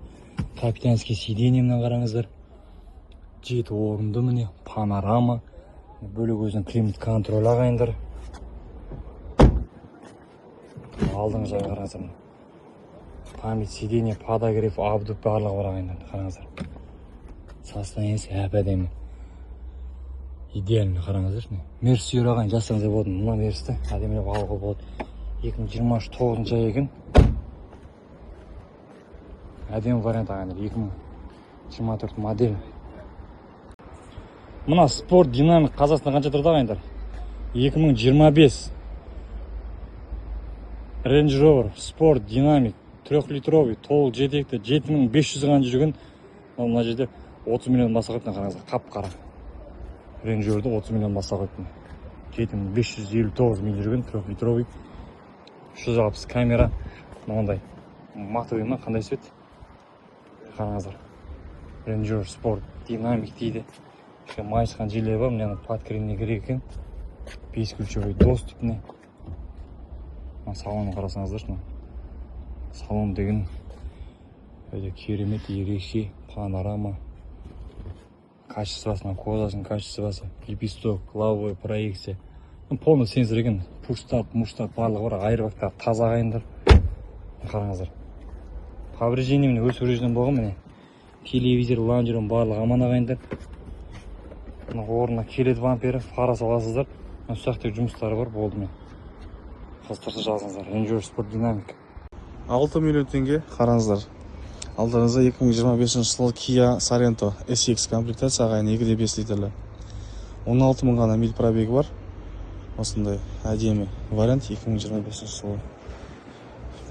Капитанский сиденьемнен қараңыздар. 7 орынды міне, панорама. Бөлек өзінің климат контроль ағайындар. Алдыңғы жағы қараңыздар. Память сиденье, подогрев, абдук барлығы бар ағайындар. Қараңыздар. Состояниесі әп-әдемі. Идеально қараңыздар. Мерс сүйер ағайын жасаңыздар болады. Мына мерсті әдемілеп алуға болады. 2029 ай екен. Әдемі вариант ағайындар. 2024 модель. Мына спорт динамик Қазақстан қанша тұрды ағайындар? 2025 Range Rover спорт динамик 3 литровый толық жетекті 7500 ғана жүрген. Мына жерде 30 миллион баса қойыпты, қараңыздар, қап-қара. Range Rover'ды 30 миллион баса қойыпты. 7559 миль жүрген 3 литровый 360 камера. Мынандай матовый ма, қандай свет? Қараңыздар. Range Rover спорт динамик дейді. Майысқан желе бар, міне подкреніне керек екен. 5 ключевой доступ міне. Салонын қарасаңыздар, салон деген өте керемет, ерекше, панорама, качествосына, кожасының качествосы, лепесток, лобовой проекция. Полный сенсор екен, пуштап, муштап, барлығы бар, айырбақтар таза ағайындар. Қараңыздар. Повреждение міне өз повреждение болған міне. Телевизор, лаунжердің барлығы аман ағайындар. Орнына келеді вампері, фара саласыздар. Ұсақтық жұмыстары бар, болды мен. Қыстырсы жазыңыздар. Range Rover спорт динамик. 6 миллион теңге қараңыздар. Алдарыңызда 2025 жылы Kia Sorento SX комплектация ағайын 2.5 литрлі. 16 мың ғана миль пробегі бар. Осындай әдемі вариант 2025 жылы.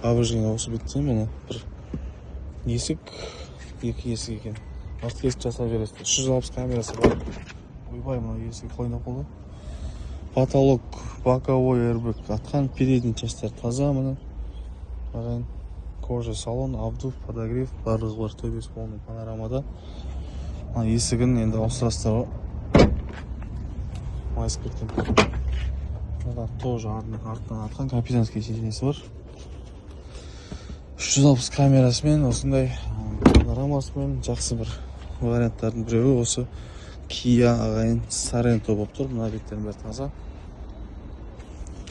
Повреждение осы бетте міне бір есік, екі есік екен. Артқы есік жасап бересіздер. 360 камерасы бар. Ойбай, мына есік қойнап болды. Потолок, боковой airbag, атқан передний частар таза міне. Ағайын кожа салон, обдув, подогрев, барлығы бар, төбесі полный панорамада. Есігін енді ауыстырасыздар. Майысып кеткен. Тоже артынан атқан капитанский сиденьесі бар. 360 камерасымен, осындай панорамасымен жақсы бір варианттардың біреуі осы Kia ағайын Sorento болып тұр. Мына беттердің бәрі таза.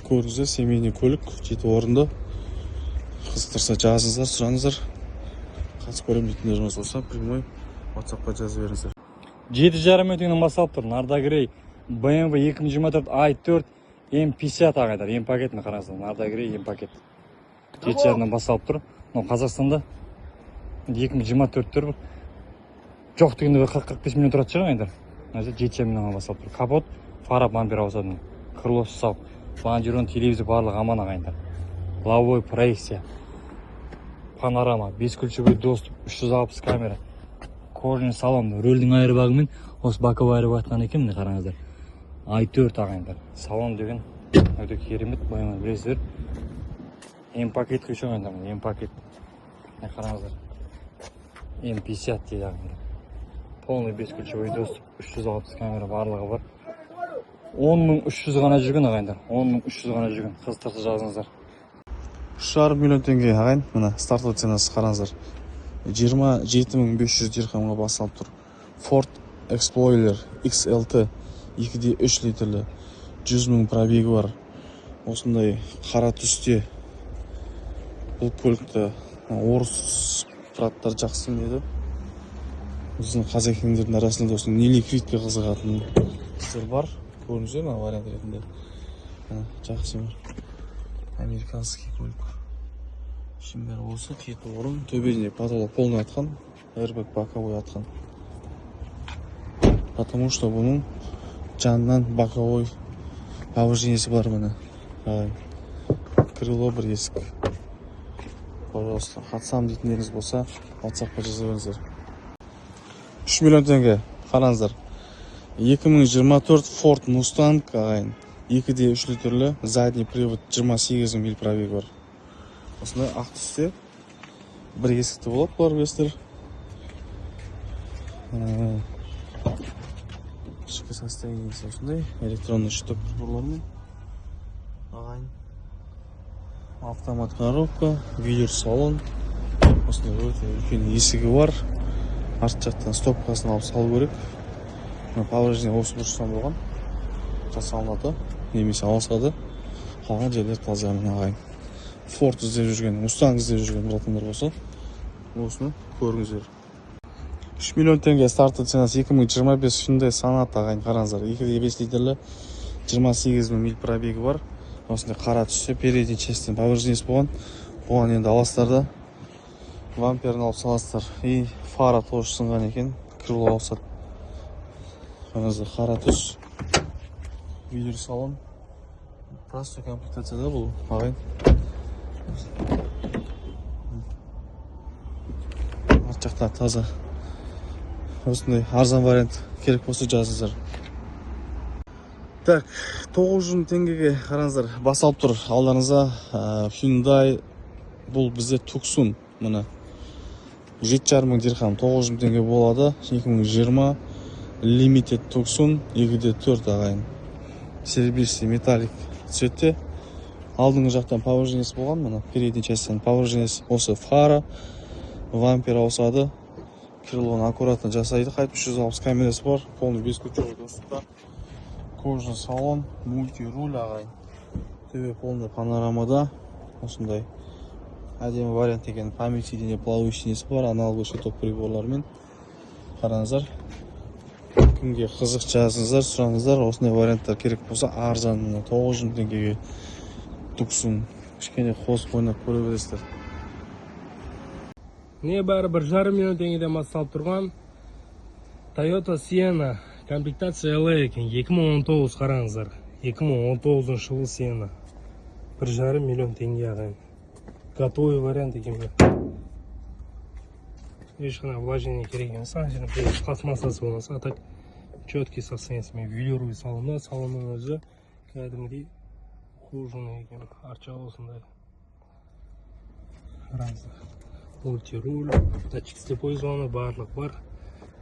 Көріңіздер, семейный көлік, 7 орынды. Қызықтырса жазыңыздар, сұраңыздар. Қатысып көрем дейтіндеріңіз болса, прямой WhatsApp-қа жазып беріңіздер. 7,5 миллионнан басталып тұр. Narda Grey BMW 2024 i4 M50 ағайдар. М пакетіне қараңыздар. Narda Grey М пакет. 7,5 басталып тұр. Қазақстанда 2024 тұр. Жоқ дегенде 40-45 миллион тұрады шығар ағайдар. 7,5 миллионнан басталып тұр. Капот, фара, бампер ауысады. Крылосы сау. Лонжерон, телевизор барлығы аман ағайдар. Лобовой проекция, панорама, 5 ключевой доступ, 360 камера, кожаный салон, рөлдің айырбағымен осы боковой айырбақ атқан екен, міне қараңыздар. i4 ағайындар. Салон деген өте керемет, бойына білесіздер. М пакет көші ағайындар, М пакет. Міне қараңыздар. М50 дейді ағайындар. Полный 5 ключевой доступ, 360 камера барлығы бар. 10.300 ғана жүрген ағайындар. 10.300 ғана жүрген. Қызықтырса жазыңыздар. 3,5 миллион теңге ағайын, мына стартовый ценасы қараңыздар. 27.500 дирхамға басалып тұр. Ford Explorer XLT 2.3 литрлі 100 мың пробегі бар. Осындай қара түсте. Бұл көлікті орыс пираттар жақсы мінеді. Біздің қазақ елдердің арасында осының неликвидке қызығатын кісілер бар. Көріңіздер ме вариант ретінде. Жақсы бар. Американский көлік. Шимбер осы, 7 орын, төбесінде потолок полный атқан, airbag боковой атқан. Потому что бұның жанынан боковой повреждениесі бар міне. Крыло бір есік. Пожалуйста, қатсам дейтіндеріңіз болса, WhatsApp-қа жаза беріңіздер. 3 миллион теңге, қараңыздар. 2024 Ford Mustang ағайын. 2.3 литрлі, задний привод 28 миль пробегі бар. Осындай ақ түсте бір есікті болып бар білесіздер. Ішкі состояниесі осындай электронный шток приборлармен ағайын. Автомат коробка, видео салон. Осындай өте үлкен есігі бар. Арт жақтан стопкасын алып салу керек. Повреждение осы бұрыштан болған. Жасалынады, немесе ауысады. Қалған жерлер таза ағайын. Ford іздеп жүрген, Mustang іздеп жүрген бұратындар болса, осыны көріңіздер. 3 миллион теңге старты ценасы 2025 шындай санат ағайын қараңыздар. 2.5 литрлі 28 миль пробегі бар. Осындай қара түссе, передний частен повреждениесі болған. Оған енді аластарда вамперін алып саласыздар. И фара тоже сынған екен, крыло ауысады. Қараңыздар, қара түс. Үйлер салон. Просто комплектацияда бұл ағайын. Арт жақта таза. Осындай арзан вариант керек болса жазыңыздар. Так, 900 мың теңгеге қараңыздар, бас алып тұр алдарыңызда Hyundai. Бұл бізде Tucson, мұны 7,5 мың дирхам, 900 мың теңге болады. 2020 Limited Tucson 2D4 ағайын. Серебристый металлик цветте. Алдыңғы жақтан power женесі болған, мұны передний частьтан power женесі. Осы фара, вампер ауысады. Крылоны аккуратно жасайды. Қайтып 360 камерасы бар, полный бескучевой доступта. Кожаный салон, мульти-руль ағайын. Төбе полный панорамада. Осындай әдемі вариант екен. Память сиденье, плавающий сиденьесі бар, аналоговый щиток приборлармен. Қараңыздар. Кімге қызық жазыңыздар, сұраңыздар. Осындай варианттар керек болса, арзан 900 мың теңгеге Tucson. Кішкене қосып ойнап көре бересіздер. Небәрі 1,5 миллион теңгеден басталып тұрған Toyota Sienna комплектация LA екен. 2019 қараңыздар. 2019 жылы Sienna. 1,5 миллион теңге ағайын. Готовый вариант екен. Ешқандай влажение керек емес. Пластмассасы болмаса, а так четкий состояниесімен велюровый салонда. Салонның өзі кәдімгідей кожаный екен. Арча осындай. Қараңыздар. Мультируль, датчик слепой зоны, барлық бар.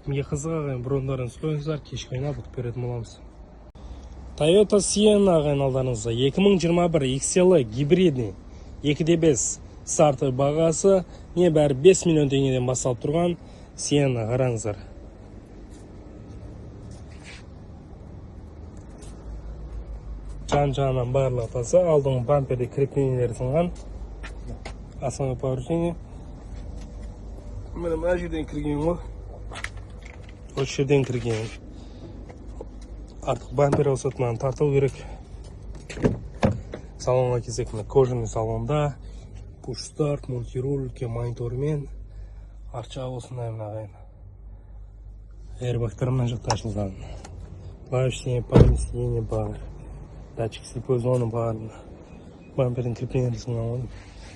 Кімге қызық ағайын, брондарын қойыңыздар, кешкі ойнап беретін боламыз. Toyota Sienna ағайын алдарыңызда 2021 XL гибридный 2D5 стартовый бағасы небәрі 5 миллион теңгеден басталып тұрған Sienna қараңыздар. Жан-жағынан барлығы таза, алдыңғы бамперде креплениелер сынған. Основной повреждение. Мына жерден кірген ғой. Осы жерден кірген. Артық бампер ауысатынан тарту керек. Салонға кезек кожаный салонда. Пуш-старт, мультируль, монитормен. Арча осындай ағайын. Airbagтар мына жақта ашылған. Плавающий память сиденье бар. Датчик слепой зоны бар. Бампердің креплениесі сынған.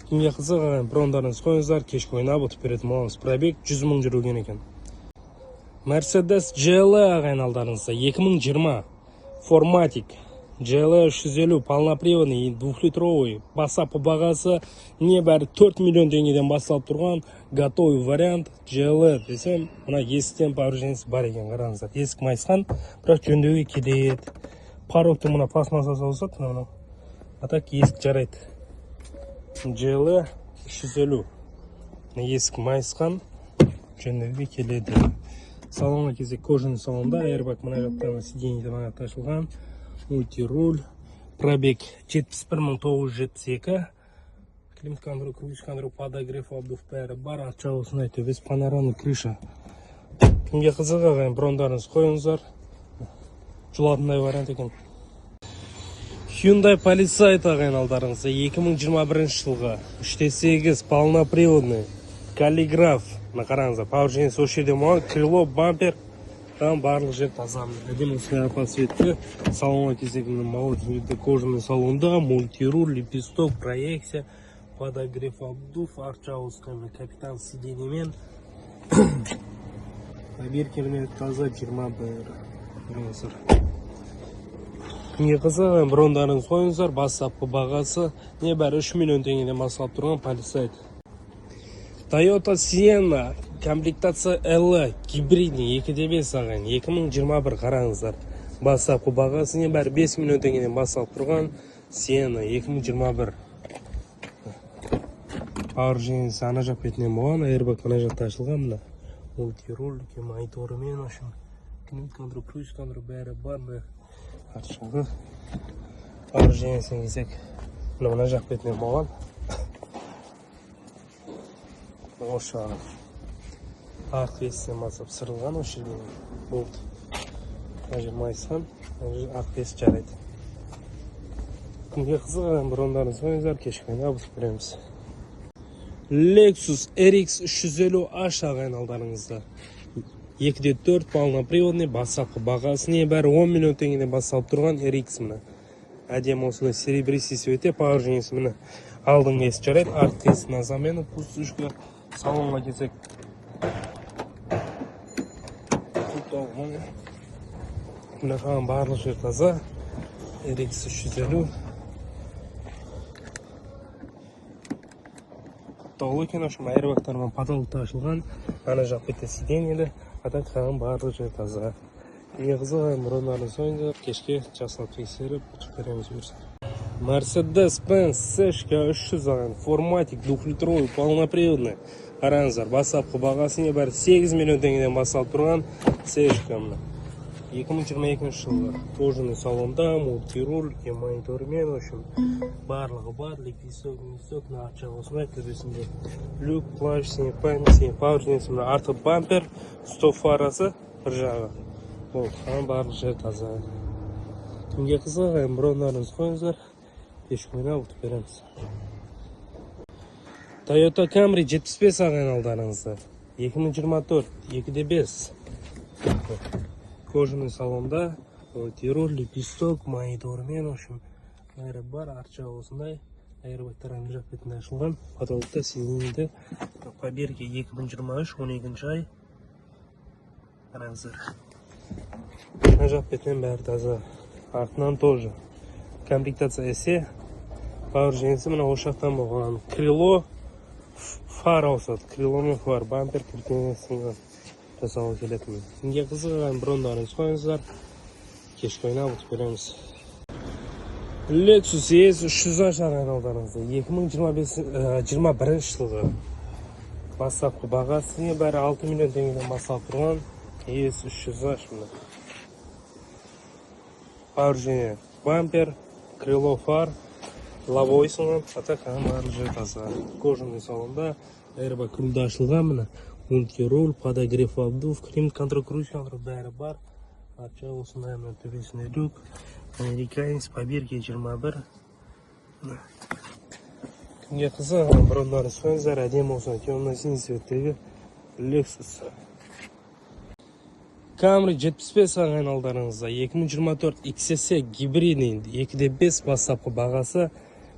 Кімге қызық ағайын, брондарыңыз қойыңыздар, кешкі ойнап өтіп беретін боламыз. Пробег 100 мың жүрген екен. Mercedes GLE ағайын алдарыңызда 2020 Formatic GLE 350 полноприводный 2-литровый бастапқы бағасы небәрі 4 миллион теңгеден басталып тұрған готовый вариант GLE десем, мына есіктен повреждениесі бар екен қараңыздар. Есік майысқан, бірақ жөндеуге келеді. Порогты мына пластмассасы ауысады, а так есік жарайды. GLE 350 есік майысқан, жөндеуге келеді. Салонға кезек кожаный салонда, airbag мына жақтан сиденьеде мына ашылған, мультируль, пробег 71972, климат контроль, круиз контроль, подогрев, обдув бәрі бар, арча осындай төбесі панорамный крыша. Кімге қызық ағайын, брондарыңыз қойыңыздар, жұлатындай вариант екен. Hyundai Palisade ағайын алдарыңызда 2021 жылғы 3D8 полноприводный каллиграф. Мына қараңыздар, повреждениесі осы жерде болған, крыло, бампер, там барлық жер таза. Әдемі осындай подсветка, салонға кезек молочный кожаный салонда, мультируль, лепесток, проекция, подогрев, обдув, арча осындай капитан сиденьемен. Пробиркелер таза 20 бір. Кімге қызық, брондарыңыз қойыңыздар, бастапқы бағасы небәрі 3 миллион теңгеден басталып тұрған Palisade. Toyota Sienna комплектация L гибридный 2D5 ағайын 2021 қараңыздар. Бастапқы бағасы небәрі 5 миллион теңгеден басталып тұрған Sienna 2021. Повреждениесі ана жақ бетінен болған, airbag ана жақта ашылған мына. Мультируль, мониторымен ашын. Климат контроль, круиз контроль бәрі бар. Аршығы повреждениесін кезек мына жақ бетінен болған. Осы жағын артқы есіктен басып сырылған, осы жерден болды. Мына жер майысқан, артқы есік жарайды. Кімге қызық брондарыңыз қойыңыздар, кешкі ойнап көреміз. Lexus RX 350H ағайын алдарыңызда 2,4 полноприводный, бастапқы бағасы небәрі 10 миллион теңгеден басталып тұрған RX міне. Әдемі осындай серебристый цветте, power женесі міне. Алдыңғы есі жарайды, артқы есі на замену, пустышка. Салонға келсек. Міне қалған барлық жер таза. RX 350. Толы екен, ашым айырбақтармен потолықта ашылған. Ана жақ бетте сиденьелі. Ата қалған барлық жер таза. Негізі бұрындарын соңында кешке жасалып тексеріп береміз берсін. Mercedes-Benz C-шка 300 алған форматик 2-литровый полноприводный. Қараңыздар, бастапқы бағасы небәрі 8 миллион теңгеден басталып тұрған C-шка мына. 2022 жылғы кожаный салонда, мультируль, монитормен, в общем, барлығы бар, лепесток, нарча, осындай төбесінде люк, плащ, синепан, пауэр женесі, арты бампер, стоп фарасы бір жағы. Ол қан барлық жер таза. Кімге қызық, бұрындарыңыз қойыңыздар, кешкі ойнап ұтып береміз. Toyota Camry 75 ағайын алдарыңыздар. 2024, 2,5. Кожаный салонда, тироль, лепесток, монитормен, в общем, бәрі бар, арча осындай, айырбақтар ана жақ бетінде ашылған, потолықта сиденьеде, поберке 2023, 12 ай, қараңыздар. Ана жақ бетінен бәрі таза, артынан тоже. Комплектация есе, power женесі мына ошақтан болған, крыло, фар ауысады, крыло мен фар, бампер кірпенесін жасауға келетімін. Кімге қызығын бұрындарыңыз қойыңыздар, кешкі ойнап ұтып береміз. Lexus ES 300 шағын алдарыңызды 2021 жылғы бастапқы бағасы небәрі 6 миллион теңгеден басталып тұрған ES 300 мына. Power және бампер, крыло фар, лобовой сынған, атаққан барлық жер таза. Кожаный салонда, airbag крылда ашылған мына. Мультируль, подогрев обдув, климат контроль крутилар бәрі бар. Арча осындай мына төбесінде люк. Американец, поберке 21. Кімге қызық, бұрындары соңыздар, әдемі осындай темно-синий цветтегі Lexus. Camry 75 ағайын алдарыңызда 2024 XS гибридный 2,5 бастапқы бағасы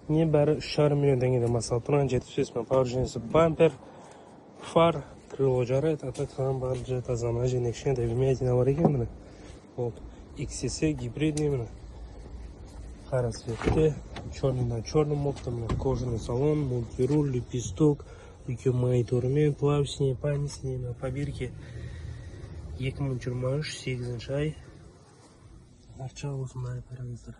небәрі 3,5 миллион теңгеден басталып тұрған 75 мен power женесі бампер, фар, крыло жарайды, атаққан барлық жер таза. Мына жеріне кішкентай вмятина бар екен міне. Ол XS гибридный міне. Қара цветте, черный на черном мокта міне. Кожаный салон, мультируль, лепесток, үлкен монитормен, плав синий, пани синий, поберке 2023, 8 ай. Арча осындай қараңыздар.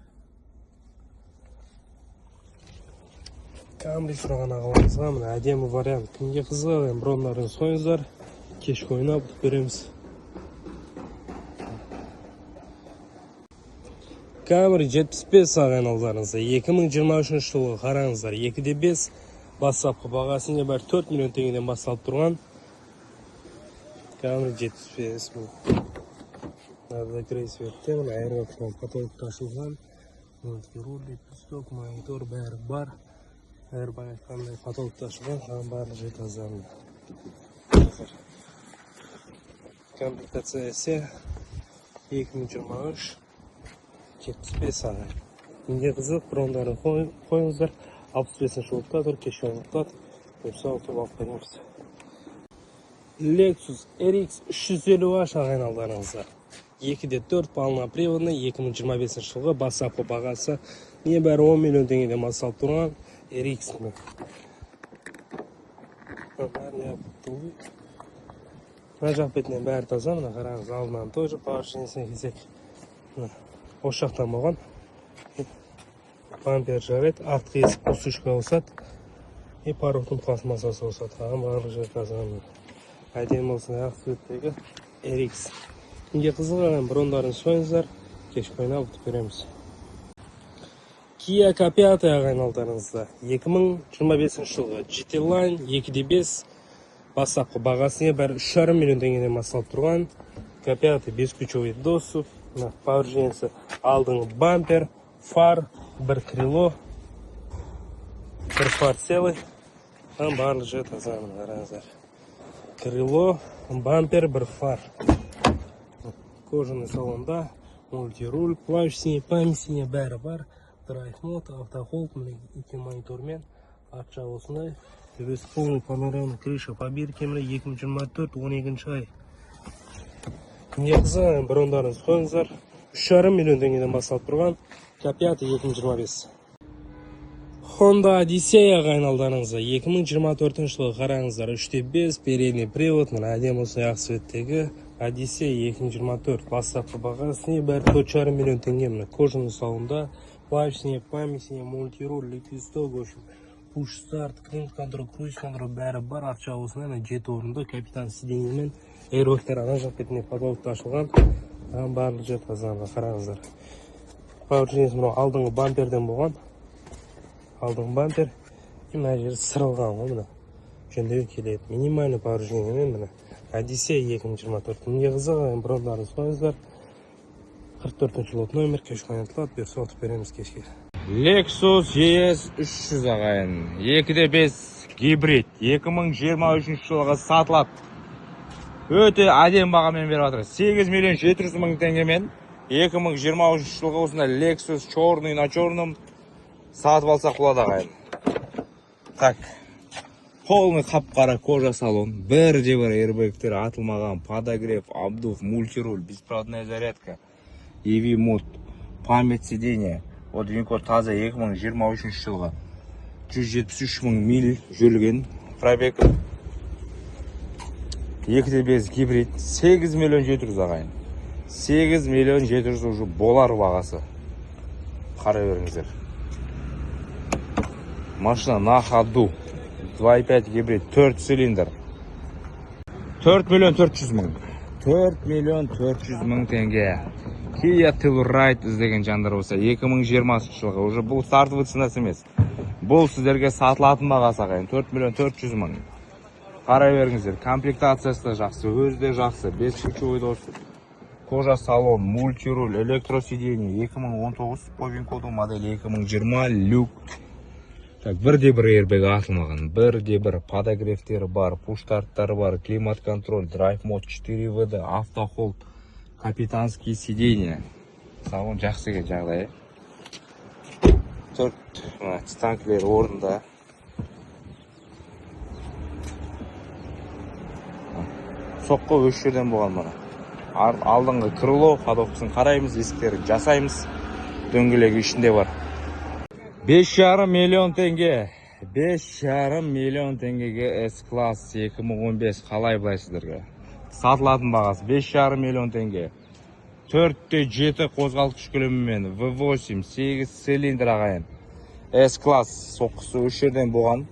Camry сұраған ағаларыңызға мына әдемі вариант. Кімге қызығы, бұрындарыңыз қойыңыздар, кешкі ойнап ұтып береміз. Camry 75 ағайын алдарыңызда 2023 жылғы қараңыздар 2,5 бастапқы бағасы небәрі 4 миллион теңгеден басталып тұрған Camry 75 мың. Закрой цветте, мына айырбақтан потолықта ашылған. Мультируль, лепесток, монитор бәрі бар. Airbag айтқандай потолықта ашылған, қалған барлық жер таза. Комплектация есе 2023 75 ағай. Кімге қызық, бұрындарын қойыңыздар. 65 жылықта тұр, кешкі ойнықтат. Өпсі ауытып алып береміз. Lexus RX 350H ағайын алдарыңыздар. 2,4 полноприводный 2025 жылғы бастапқы бағасы небәрі 10 миллион теңгеден басталып тұрған RX міне. Мына жақ бетінен бәрі таза, мына қараңыз алдынан тоже power женесіне келсек. Осы жақтан болған. Бампер жарайды, артқы есі пустышка ауысады. И пароктың пластмассасы ауысады. Қалған барлық жер таза. Әдемі осындай ақ цветтегі RX. Кімге қызығын бұрындарын сойыңыздар, кешкі ойнап ұтып береміз. Kia K5 ағайын алдарыңызда 2025 жылғы GT Line 2,5 бастапқы бағасы небәрі 3,5 миллион теңгеден басталып тұрған K5 бесключевой доступ, power женесі алдыңғы бампер, фар, бір крыло, бір фар целый, барлық жер таза қараңыздар. Крыло, бампер, бір фар. Кожаный салонда, мультируль, плащ синий, память синий, бәрі бар. Драйв мод, автохолд, екі монитормен, ақша осындай. Төбесі полный панорама, крыша побирки, 2024, 12 ай. Негізі брондарыңыз қойыңыздар. 3,5 миллион теңгеден басталып тұрған. К5 2025. Honda Odyssey ағайналдарыңызға 2024 жылы қараңыздар. 3.5 передний привод, мына әдемі осы ақ цветтегі Odyssey 2024 бастапқы бағасы бәрі 4,5 миллион теңге. Мына кожаный салонда, плащ, память, мультируль, ликвидсток, push start, cruise control, cruise control бәрі бар. Ақша осындай 7 орынды капитан сиденьемен эйрбэктер ана жақ бетіне подвалка ашылған. Барлық жеткізанға қараңыздар. Пауэржинес мынау алдыңғы бамперден болған. Алдыңғы бампер мына жері сырылған ғой мына. Жөндеу келеді. Минимальный пауэржинемен мына Odyssey 2024. Неге қызық, брондарыңыз қойыңыздар. 44 лот номер, кеш қойнатылады, бер сотып береміз кешке. Lexus ES 300 ағайын. 2.5 гибрид. 2023 жылға сатылады. Өте әдем бағамен беріп жатыр. 8 миллион 700 мың теңгемен 2023 жылға осында Lexus черный на черном сатып алсақ болады ағайын. Так. Полный қап-қара кожа салон. Бірде-бір airbagтер атылмаған, подогрев, обдув, мультируль, беспроводная зарядка, EV мод, память сиденья. Вот Винкод таза 2023 жылға 173 мың миль жүрген пробег. 2.5 гибрид 8 миллион 700 ағайын. 8 миллион 700 уже болар бағасы. Қарай беріңіздер. Машина на ходу. 2.5 гибрид 4 цилиндр. 4 миллион 400 мың. 4 миллион 400 мың теңге. Kia Telluride іздеген жандар болса 2020 жылға уже бұл стартовый ценасы емес. Бұл сіздерге сатылатын бағасы ағайын. 4 миллион 400 мың. Қарай беріңіздер. Комплектациясы да жақсы, өзі де жақсы. 5 ключевой доступ. Кожа салон, мультируль, электросиденье 2019 по вин-коду модель 2020 люк. Так, бірде-бір airbag атылмаған, бірде-бір подогревтері бар, пуш-старттары бар, климат-контроль, драйв мод 4WD, автохолд, капитанские сиденья. Салон жақсы жағдай. 4 титанкілер орында. Соққы өш жерден болған мұны. Алдыңғы крыло, ходовкасын қараймыз, есіктерін жасаймыз. Дөңгелегі ішінде бар. 5,5 миллион теңге. 5,5 миллион теңгеге S-класс 2015 қалай былайсыздарға? Сатылатын бағасы 5,5 миллион теңге. 4.7 қозғалтқыш көлемімен V8 8 цилиндр ағайын. S-класс соққысы үш жерден болған.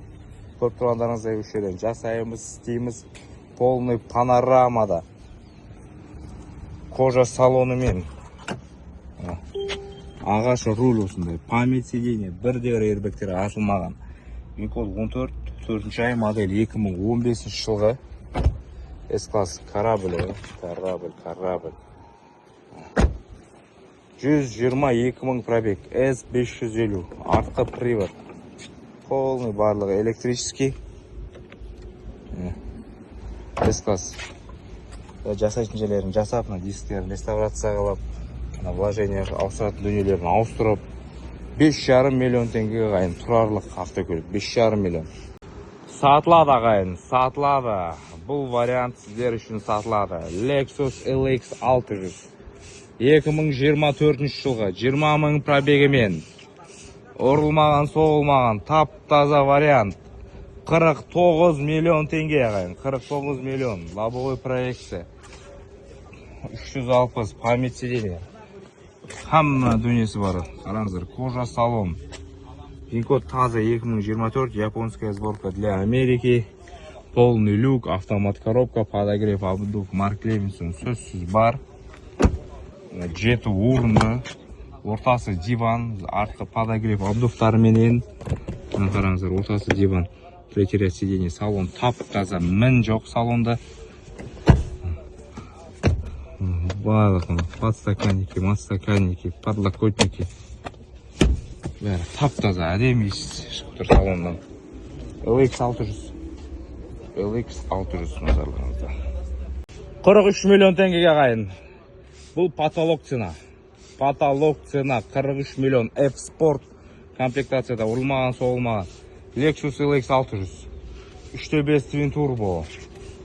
Көріп тұрғандарыңыздай үш жерден жасаймыз, істейміз. Полный панорамада. Кожа салонымен. Ағаш руль осындай. Память сиденье. Бірде-бір airbagтері ашылмаған. Винкод 14, 4 ай модель 2015 жылғы. S-класс корабль. 122 мың пробег. S550. Артқы привод. Полный барлығы электрический. S-класс. Жасайтын жерлерін жасап, дисктерін реставрация қылып, вложение ауыстыратын дүниелерін ауыстырып, 5,5 миллион теңге ағайын тұрарлық автокөлік. 5,5 миллион. Сатылады ағайын, сатылады. Бұл вариант сіздер үшін сатылады. Lexus LX 600. 2024 жылға 20 мың пробегімен. Ұрылмаған, соғылмаған, тап-таза вариант. 49 миллион теңге ағайын. 49 миллион. Лобовой проекция. 360 память сиденье. Хамма дүниесі бар. Қараңыздар, кожа салон. Винкод таза 2024, японская сборка для Америки. Полный люк, автомат коробка, подогрев, обдув, Марк Левинсон сөзсіз бар. Жеті орынды. Ортасы диван, артқы подогрев, обдувтарменен. Қараңыздар, ортасы диван. Третий ряд сиденье, салон тап-таза, мін жоқ салонда. Барлық подстаканники, подстаканники, подлокотники. Бәрі тап-таза, әдемі шығып тұр салоннан. LX 600 назарларыңызда. 43 миллион теңгеге ағайын. Бұл потолок цена. Потолок цена 43 миллион. F-Sport комплектацияда ұрылмаған, соғылмаған. Lexus LX 600. 3.5 Twin Turbo.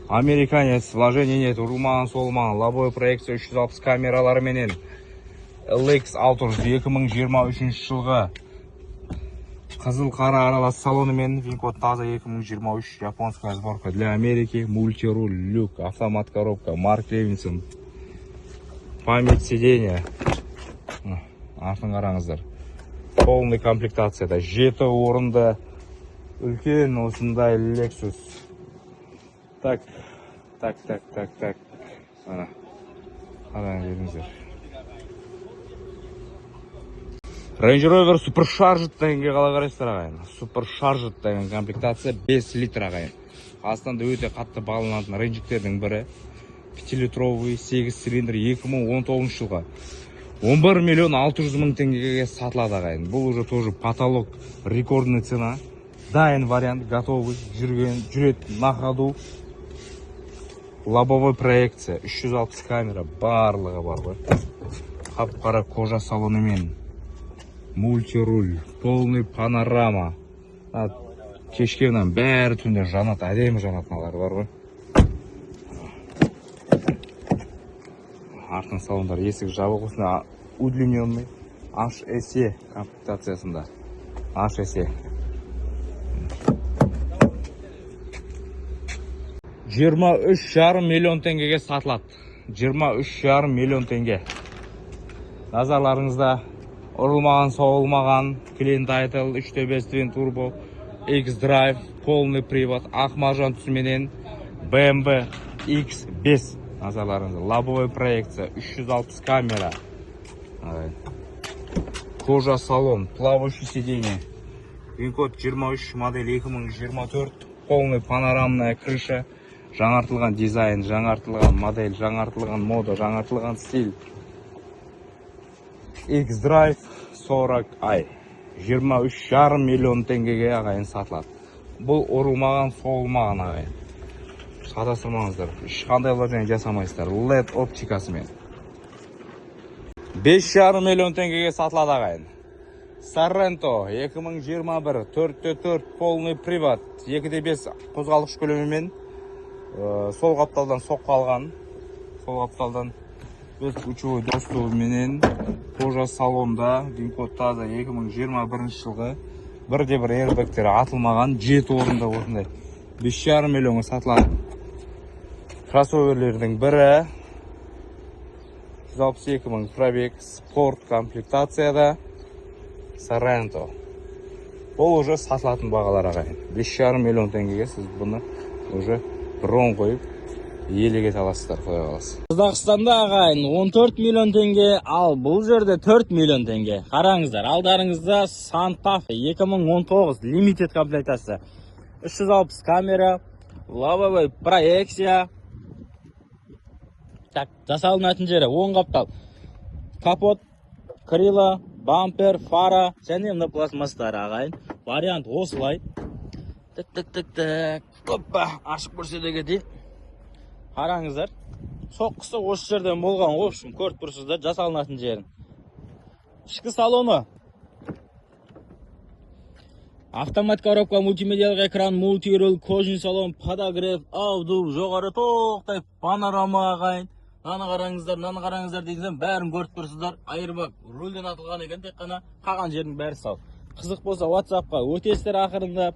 Американец, вложение нет, ұрылмаған, соғылмаған. Лобовой проекция 360 камералары менен. LX 600 2023 жылғы. Қызыл қара аралас салонымен, винкод таза 2023, японская сборка для Америки, мультируль, люк, автомат коробка, Марк Левинсон, память сидения, артын қараңыздар, полный комплектацияда, 7 орынды, үлкен осындай Lexus, так, ана, қараңыздар. Range Rover Supercharged дегенге қалай қарайсыздар ағайын? Supercharged деген комплектация 5 литр ағайын. Қазақстанда өте қатты бағаланатын ренжіктердің бірі. 5-литровый 8 цилиндр 2019 жылға 11 миллион 600 мың теңгеге сатылады ағайын. Бұл уже тоже потолок, рекордный цена. Дайын вариант, готовый, жүрет на ходу. Лобовой проекция, 360 камера, барлығы бар ғой. Қап-қара кожа салонымен. Мультируль, полный панорама. Кешкенен бәрі түнде жанат, әдемі жанатыналар бар ғой. Артын салондар есік жабық осында удлиненный HSE комплектациясында. HSE. 23,5 миллион теңгеге сатылады. 23,5 миллион теңге. Назарларыңызда ұрылмаған, соғылмаған, Clean Title, 3.5 Twin Turbo, X-Drive, полный привод, ақ маржан түсіменен, BMW X5. Назарларыңызда, лобовой проекция, 360 камера, кожа салон, плавающий сиденье, винкод 23 модель 2024, полный панорамная крыша, жаңартылған дизайн, жаңартылған модель, жаңартылған мода, жаңартылған стиль. X-Drive 40i 23,5 миллион теңгеге ағайын сатылады. Бұл ұрылмаған, соғылмаған ағайын. Шатастырмаңыздар, ешқандай вложение жасамайсыздар. LED оптикасымен 5,5 миллион теңгеге сатылады ағайын. Sorento 2021 4x4 полный привод 2.5 қозғалғыш көлемімен сол қапталдан соққы алған. Сол қапталдан біз ключевой доступыменен кожа салонда, винкод таза 2021 жылғы, бірде-бір airbagтері атылмаған, 7 орында осындай 5,5 миллионға сатылады. Кроссоверлердің бірі 162 мың пробег, спорт комплектацияда Sorento. Бұл уже сатылатын бағалар ағайын. 5,5 миллион теңгеге сіз бұны уже брон қойып елеге таласыздар, қоя қаласыз. Қазақстанда ағайын 14 миллион теңге, ал бұл жерде 4 миллион теңге. Қараңыздар, алдарыңызда Santa Fe 2019 limited комплектация. 360 камера, лобовой проекция. Так, жасалынатын жері оң қаптал. Капот, крыло, бампер, фара, және мына пластмастар ағайын. Вариант осылай. Тік. Опа, ашық көрсете кетейін. Қараңыздар, соққысы осы жерден болған, общем, көріп тұрсыздар жасалынатын жерін. Ішкі салоны. Автомат коробка, мультимедиялық экран, мультируль, кожаный салон, подогрев, аудио, жоғары тоқтай панорама ағайын. Наны қараңыздар дегенде бәрін көріп тұрсыздар. Айырбақ рөлден атылған екен, тек қана қалған жердің бәрі сау. Қызық болса WhatsApp-қа өтесіздер ақырындап.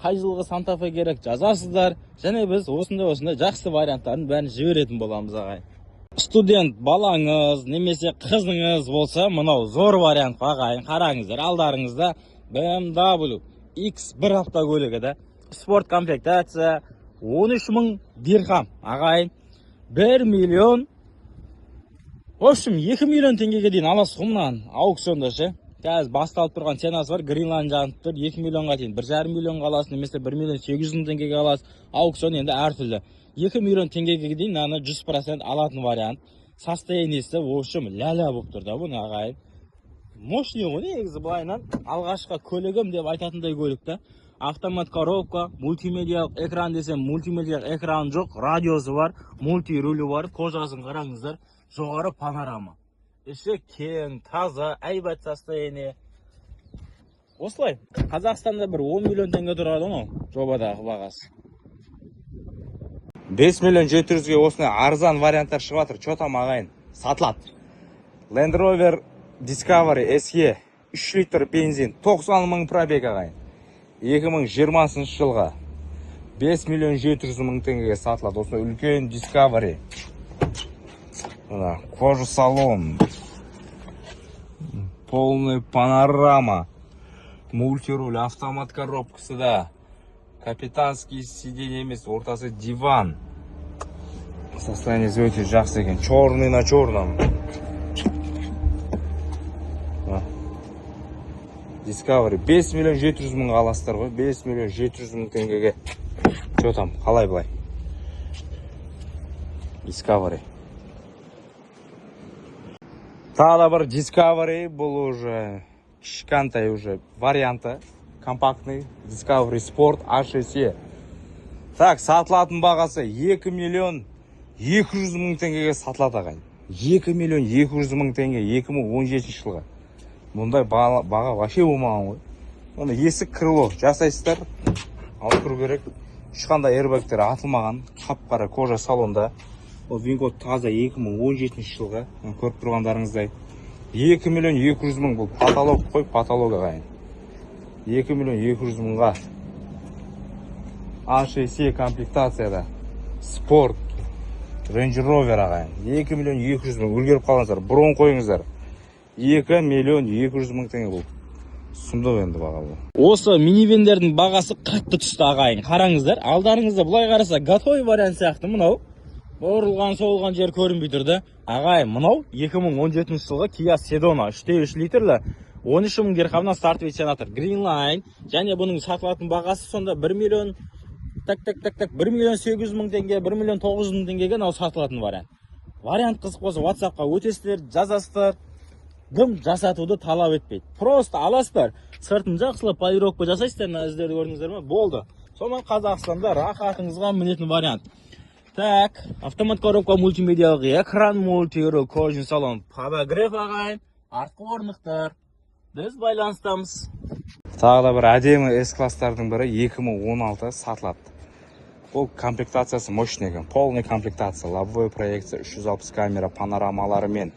Қай жылғы Santa Fe керек жазасыздар. Және біз осындай жақсы варианттарын бәрін жіберетін боламыз ағайын. Студент балаңыз немесе қызыңыз болса, мынау зор вариант ағайын. Қараңыздар, алдарыңызда BMW X1 автокөлігі да. Спорт комплектация 13 мың дирхам ағайын. 1 миллион. В общем, 2 миллион теңгеге дейін аласыз ғымнан аукционда ше. Қазір басталып тұрған ценасы бар, Greenland жанып тұр, 2 миллионға дейін, 1,5 миллионға аласыз, немесе 1 миллион 800 мың теңгеге аласыз, аукцион енді әртүрлі. 2 миллион теңгеге дейін наны 100% алатын вариант. Состояниесі, в общем, ля-ля болып тұр да, бұны ағайын. мощный ғой негізі былайынан алғашқы көлігім деп айтатындай көлік та. Автомат коробка, мультимедиялық экран десем, мультимедиялық экран жоқ, радиосы бар, мульти рулі бар, кожасын қараңыздар, жоғары панорама. Іші кең, таза, әйбат состояние. Осылай, Қазақстанда бір 10 миллион теңге тұрады ғой, жобадағы бағасы. 5 миллион 700-ге осындай арзан варианттар шығып жатыр, что там ағайын, сатылады. Land Rover Discovery SE 3 литр бензин, 90 мың пробег ағайын. 2020 жылға 5 миллион 700 мың теңгеге сатылады. Осындай үлкен Discovery. Кожа салон. Полный панорама. Мультируль, автомат коробкасы да. Капитанский сиденье емес, ортасы диван. Состояние өте жақсы екен. Черный на черном. Discovery 5 миллион 700 мың аластар ғой. 5 миллион 700 мың теңгеге. Что там? Қалай былай? Discovery. Тағы бір Discovery, бұл уже кішкентай уже варианты. Компактный Discovery Sport A6E. Так, сатылатын бағасы 2 миллион 200 мың теңгеге сатылады ағайын. 2 миллион 200 мың теңге 2017 жылға. Мұндай баға вообще болмаған ғой. Оны есік крыло жасайсыздар, алып тұру керек. Ешқандай airbagтер атылмаған, қап-қара кожа салонда. Ол винкод таза 2017 жылға, көріп тұрғандарыңыздай. 2 миллион 200 мың бұл потолок қой, потолок ағайын. 2 миллион 200 мыңға. A6E комплектацияда. Sport Range Rover ағайын. 2 миллион 200 мың. Үлгеріп қалыңыздар, бұрын қойыңыздар. 2 миллион 200 мың теңге бұл. Сұмдық енді баға бұл. Осы минивендердің бағасы қатты түсті ағайын. Қараңыздар, алдарыңызда бұлай қараса готовый вариант сияқты мынау. Орылған соғылған жер көрінбей тұрды. Ағайын, мынау 2017 жылғы Kia Sedona 3.3 литрлі 13 мың дирхамнан старт етіп жатыр. Green Line және бұның сатылатын бағасы сонда 1 миллион 1 миллион 800 мың теңге, 1 миллион 900 мың теңгеге мынау сатылатын вариант. Вариант қызық болса WhatsApp-қа өтесіздер, жазасыздар. Дым жасатуды талап етпейді. Просто аласыздар, сыртын жақсылап полировка жасайсыздар, өздері көрдіңіздер ме? Болды. Сонымен Қазақстанда рахатыңызға мінетін вариант. Так, автомат коробка, мультимедиялық экран, мультируль, кожаный салон, подогрев ағайын, артқы орындықтар. Біз байланыстамыз. Тағы да бір әдемі S-класстардың бірі 2016 сатылады. Бұл комплектациясы мощный екен. Полный комплектация, лобовой проекция, 360 камера, панорамаларымен.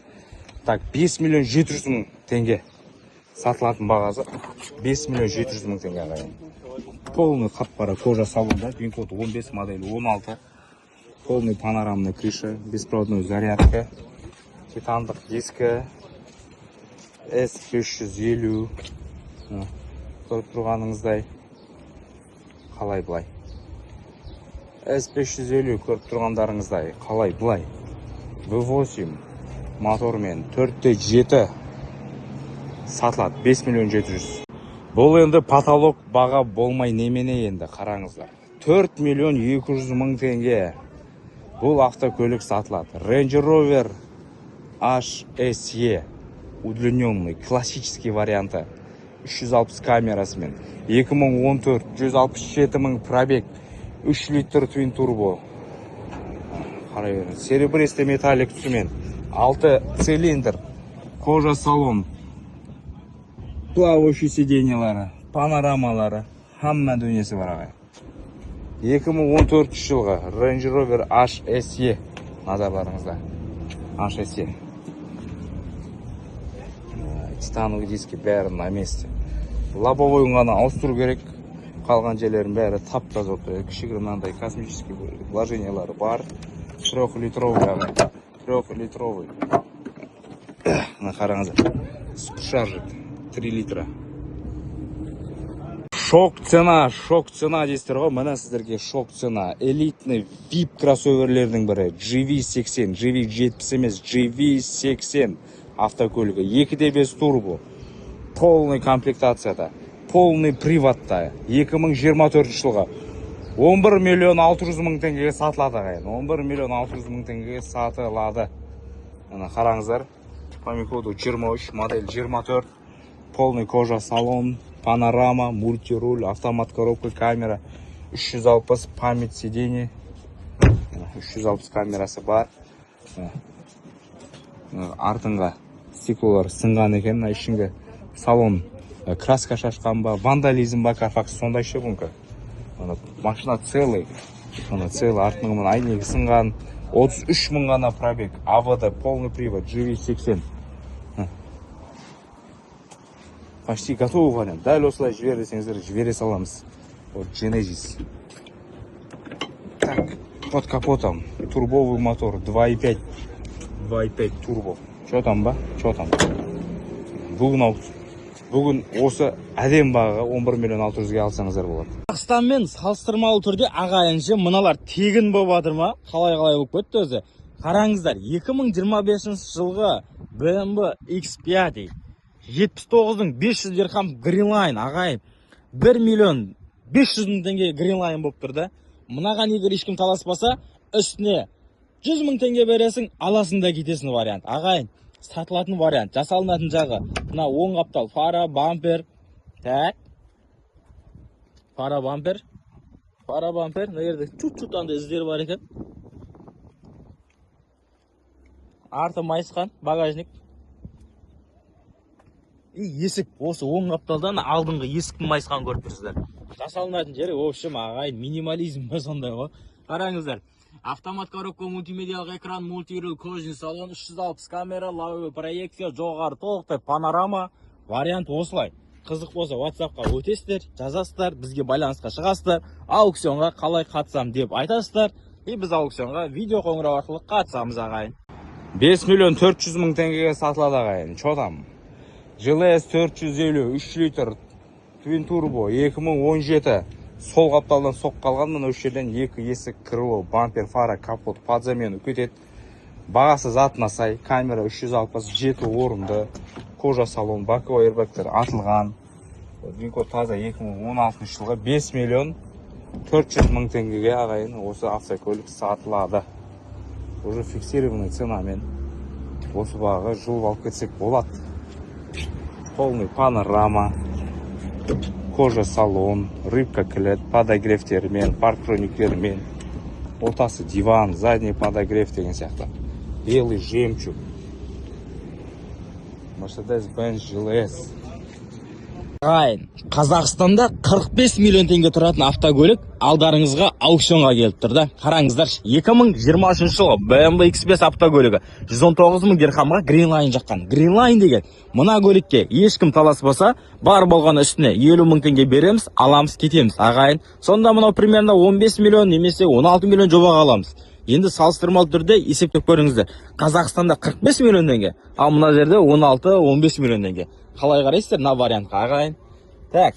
Так, 5 миллион 700 мың теңге сатылатын бағасы. 5 миллион 700 мың теңге ағайын. Полный қап-қара кожа салонда, винкод 15, модель 16. Полный панорамный крыша, беспроводной зарядка, титандық диска, S550. Көріп тұрғаныңыздай. Қалай бұлай? S550 көріп тұрғандарыңыздай. Қалай бұлай? V8 мотормен 4.7 сатылады. 5 миллион 700. Бұл енді потолок баға болмай немене енді қараңыздар. 4 миллион 200 мың теңге. Бұл автокөлік сатылады. Range Rover HSE удлиненный, классический варианты. 360 камерасымен. 2014, 167 мың пробег. 3 литр twin turbo. Қарай беріңіз. Серебристый металлик түсімен. 6 цилиндр. Кожа салон. Плавающий сиденьелары. Панорамалары. Хамма дүниесі бар ағай. 2014 жылғы Range Rover HSE назарларыңызда. HSE. Титановый диски бәрі на месте. Лобовойын ғана ауыстыру керек. Қалған жерлерін бәрі тап-таза отыр. Кішігірім мынандай космический вложениялары бар. 3-литровый. 3-литровый. Қараңыздар. Супершаржик 3 литра. Шок цена дейсіздер ғой. Мына сіздерге шок цена. Элитный VIP кроссоверлердің бірі. GV80, GV70 емес, GV80 автокөлігі. 2.5 турбо. Полный комплектацияда. Полный приватта. 2024 жылға 11 миллион 600 мың теңгеге сатылады ағайын. 11 миллион 600 мың теңгеге сатылады. Қараңыздар. по меходу 23, модель 24, полный кожа салон, панорама, мультируль, автомат коробка, камера, 360 память сидений, 360 камерасы бар. Артынға стеклолар сынған екен, ішінгі салон краска шашқан ба, вандализм ба, карфакс сондай ше мүмкін. Машина целый, артынғымен айнегі сынған, 33 мың ғана пробег, АВД, полный привод, GV80. Почти готовый вариант. Дәл осылай жібер десеңіздер, жібере саламыз. Вот Genesis. Так, под капотом турбовый мотор 2.5 турбо. Что там ба? Что там? Бүгін осы әдем баға 11 миллион 600-ге алсаңыздар болады. Қазақстанмен салыстырмалы түрде ағайыншы мыналар тегін болып жатыр ма? Қалай болып кетті өзі? Қараңыздар, 2025 жылғы BMW X5 79-ның 500 дирхам Greenline ағайын 1 миллион 500 мың теңге Greenline болып тұрды. Мынаған егер ешкім таласпаса, үстіне 100 мың теңге бересің, аласында кетесің вариант. Ағайын, сатылатын вариант, жасалынатын жағы. Мына оң қаптал, фара, бампер. Так. Фара, бампер. Мына жерде чут-чут андай іздер бар екен. Арты майысқан, багажник. Есік, осы оң қапталдан алдыңғы есіктің майысқан көріп тұрсыздар. Жасалынатын жері, в общем, ағайын, минимализм ба сондай ғой. Қараңыздар. Автомат коробка, мультимедиялық экран, мультируль, кожаный салон, 360 камера, лавовый проекция, жоғары толықтай панорама. Вариант осылай. Қызық болса, WhatsApp-қа өтесіздер, жазасыздар, бізге байланысқа шығасыздар, аукционға қалай қатысам деп айтасыздар, біз аукционға видео қоңырау арқылы қатысамыз ағайын. 5 миллион 400 мың теңгеге сатылады ағайын. Чо там? GLS 450 3 литр Twin Turbo 2017 сол қапталдан соқ қалғаннан осы жерден 2 есік, крыло, бампер, фара, капот, подзамену кетеді. Бағасы затына сай, камера 360, 7 орынды, кожа салон, боковой эрбактар атылған. Винко таза 2016 жылға 5 миллион 400 мың теңгеге ағайын осы автокөлік сатылады. Уже фиксированный ценамен осы баға жыл алып кетсек болады. Полный панорама, кожа салон, рыбка кілет, подогревтермен, парктрониктермен, ортасы диван, задний подогрев деген сияқты. Белый жемчуг, Mercedes-Benz GLS. Ағайын, Қазақстанда 45 миллион теңге тұратын автокөлік алдарыңызға аукционға келіп тұрды. Қараңыздар, 2023 жылғы BMW X5 автокөлігі 119 мың дирхамға Greenline жаққан. Greenline деген мына көлікке ешкім таласпаса, бар болған үстіне 50 мың теңге береміз, аламыз, кетеміз. Ағайын, сонда мынау примерно 15 миллион немесе 16 миллион жобаға аламыз. Енді салыстырмалы түрде есептеп көріңіздер. Қазақстанда 45 миллион теңге, ал мына жерде 16-15 миллион теңге. Қалай қарайсыздар мына вариантқа ағайын? Так.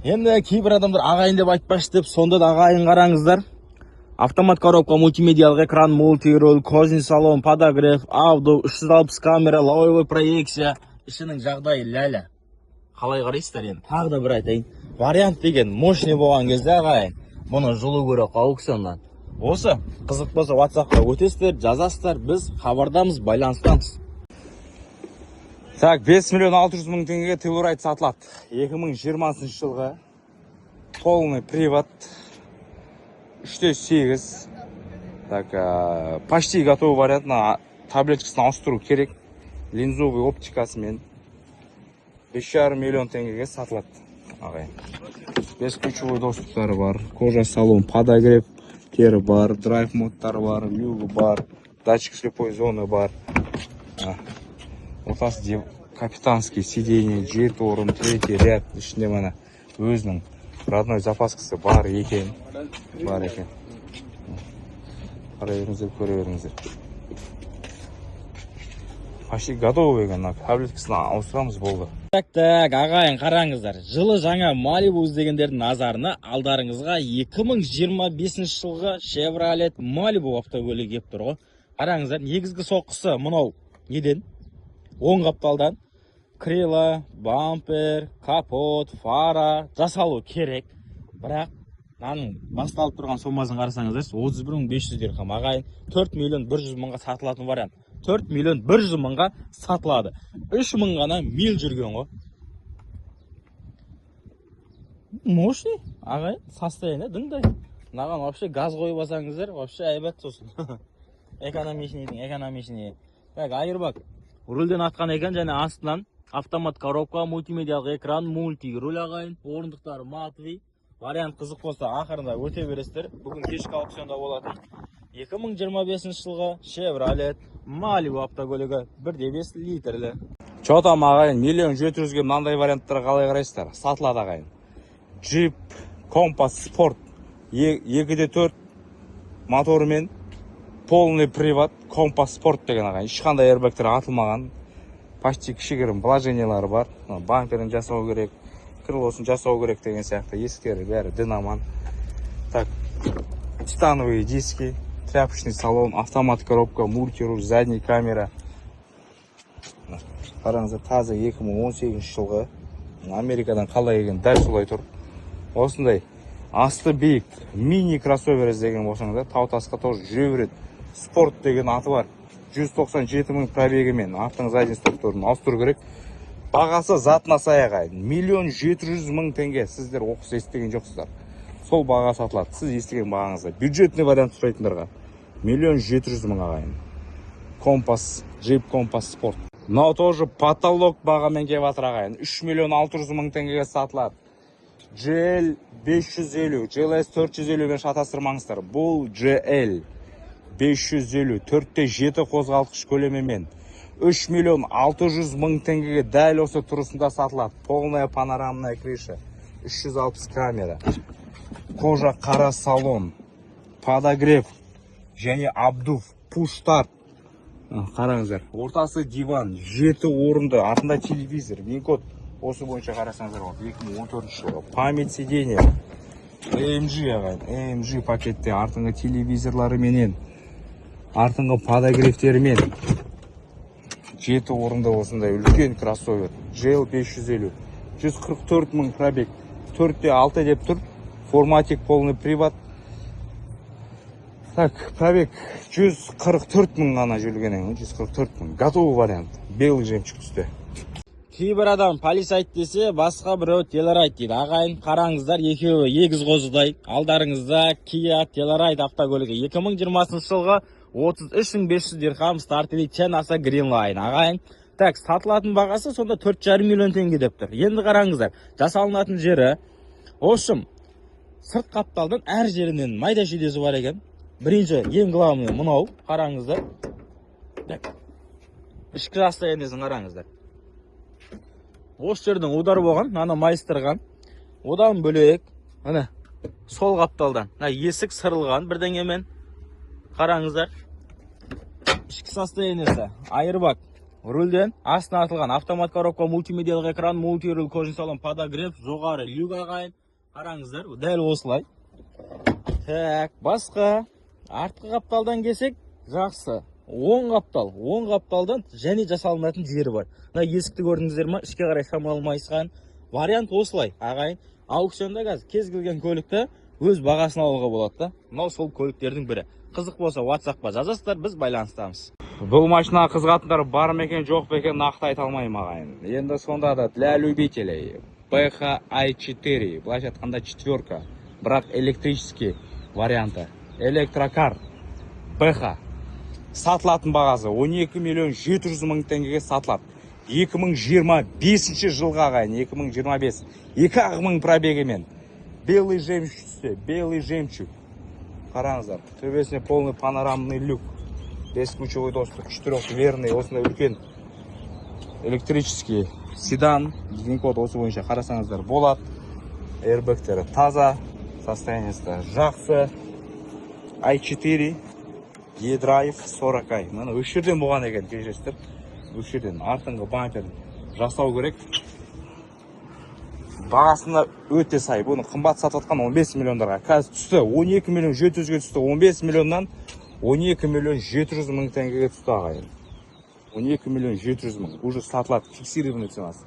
Енді кейбір адамдар ағайын деп айтпашы деп, сонда да ағайын қараңыздар. Автомат коробка, мультимедиялық экран, мультируль, кожаный салон, подогрев, аудио, 360 камера, лавовый проекция. Ішінің жағдайы ләлі. Қалай қарайсыздар енді? Тағы да бір айтайын. Вариант деген мощный болған кезде ағайын, бұны жылу көрек аукционнан. Осы қызық болса WhatsApp-қа өтесіздер, жазасыздар, біз хабардамыз, байланыстамыз. Так, 5 миллион 600 мың теңгеге Telluride сатылады. 2020 жылғы полный привод 3.8. Так, почти готовый вариант. Таблеткасын ауыстыру керек. Линзовый оптикасымен 5,5 миллион теңгеге сатылады. Ағайын. 5 ключевой доступтары бар. Кожа салон, подогрев бар, драйв модтары бар, люгі бар, датчик слепой зоны бар. Ортасы капитанский сиденье, 7 орын, 3 ряд, ішінде мана өзінің родной запаскасы бар екен. Қарай беріңіздер, көре беріңіздер. Почти готовый екен, таблеткасын ауыстырамыз болды. Так, ағайын қараңыздар. Жылы жаңа Malibu іздегендердің назарына алдарыңызға 2025 жылғы Chevrolet Malibu автокөлігі кеп тұр ғой. Қараңыздар, негізгі соққысы мынау неден? Оң қапталдан крыло, бампер, капот, фара жасалу керек. Бірақ наның басталып тұрған сомасын қарасаңыздар, 31 500 дирхам ағайын, 4 миллион 100 мыңға сатылатын вариант. 4 миллион 100 мыңға сатылады. 3 мың ғана мил жүрген ғой. Мощный, ағай, состояние дыңдай. Мынаған вообще газ қойып алсаңыздар, вообще айбат сосын. Экономичный. Так, айырбак. Рульден атқан екен, және астынан автомат коробка, мультимедиялық экран, мульти-руль ағайын, орындықтары матви. Вариант қызық болса, ақырында өте бересіздер. Бүгін кешкі аукционда болатын. 2025 жылғы Chevrolet Malibu автокөлігі 1.5 литрлі. Чотам ағайын, 1.700.000-ге мынандай варианттарға қалай қарайсыздар? Сатылады ағайын. Jeep Compass Sport 2.4 моторымен полный привод Compass Sport деген ағайын. Ешқандай airbagтер атылмаған. Почти кішігірім положениялары бар. Бамперін жасау керек, крылосын жасау керек деген сияқты. Есіктері бәрі динаман. Так, титановые диски, тряпочный салон, автомат коробка, мультируль, задний камера. Қараңыздар, таза 2018 жылғы Америкадан қалай келген дәл солай тұр. Осындай асты биік мини кроссовер іздеген болсаңыздар, тау тасқа тоже жүре береді. Спорт деген аты бар. 197 мың пробегімен аттың задний стопторын ауыстыру керек. Бағасы затына сай ағайын. 1.700.000 теңге. Сіздер оқыс естіген жоқсыздар. Сол баға сатылады. Сіз естіген бағаңызда. Бюджетный вариант сұрайтындарға 1.700.000 ағайын. Компас, Jeep Compass Sport. Но тоже потолок бағамен кеп атыр ағайын. 3.600.000 теңгеге сатылады. GL 550, GLS 450 мен шатастырмаңыздар. Бұл GL 550, 4.7 қозғалтқыш көлемімен 3.600.000 теңгеге дәл осы тұрысында сатылады. Полная панорамная крыша, 360 камера, кожа қара салон, подогрев және обдув, пуш-старт. Қараңыздар, ортасы диван, 7 орынды, артында телевизор, винкод. Осы бойынша қарасаңыздар, 2014 жылғы. Память сиденья, AMG ағайын, AMG пакетте артыңғы телевизорлары менен, артыңғы подогревтермен 7 орында осындай үлкен кроссовер. GL 550, 144 мың пробег, 4.6 деп тұр, форматик полный привод. Так, пробег 144 мың ғана жүрген, 144 мың. Готовый вариант, белый жемчуг түсті. Кейбір адам полис айт десе, басқа біреу Telluride дейді. Ағайын, қараңыздар, екеуі егіз қозыдай. Алдарыңызда Kia Telluride автокөлігі 2020 жылғы 33.500 дирхам стартовый Tenasa Green Line. Ағайын, так, сатылатын бағасы сонда 4,5 миллион теңге деп тұр. Енді қараңыздар, жасалынатын жері, ошым, сырт қапталдың әр жерінен майда шүйдесі бар екен. Бірінші, ең главный мынау, қараңыздар. Ішкі состояниесін қараңыздар. Осы жердің удар болған, ана майыстырған. Одан бөлек, ана сол қапталдан, есік сырылған бірдеңемен. Қараңыздар. Ішкі состояниесі, айырбак, рульден астына атылған автомат коробка, мультимедиялық экран, мультируль, кожаный салон, подогрев, жоғары люк ағайын. Қараңыздар, дәл осылай. Так, басқа артқы қапталдан келсек, жақсы. 10 қапталдан және жасалынатын жері бар. Есікті көрдіңіздер ма? Ішке қарай самалмайсқан. Вариант осылай, ағайын. Аукционда кез келген көлікті өз бағасын алуға болады. Мынау сол көліктердің бірі. Қызық болса WhatsApp-қа жазасыздар, біз байланыстамыз. Бұл машина қызғатындар бар ма екен, жоқ па екен, нақты айта алмаймын ағайын. Енді сонда да для любителей PH i4, былайша айтқанда 4, бірақ электрический варианты. Электрокар PH сатылатын бағасы 12.700.000 теңгеге сатылады. 2025 жылға ағайын, 2025. 2.000 пробегімен. Белый жемчуг. Қараңыздар, төбесіне полный панорамный люк. 5-ключевой доступ, 4-дверный, осындай үлкен электрический седан. Винкод осы бойынша қарасаңыздар болады. Airbagтері таза, состояниесі жақсы. i4 E-Drive 40 ай. Мына өшірден болған екен, кешіресіздер. Өшірден артыңғы бамперін жасау керек. Бағасында өте сай. Бұны қымбат сатыватқан 15 миллиондарға. Қазір түсті 12.700.000-ге түсті. 15 миллионнан 12.700.000 теңгеге түсті ағайын. 12.700.000. Уже сатылады, фиксированный ценасы.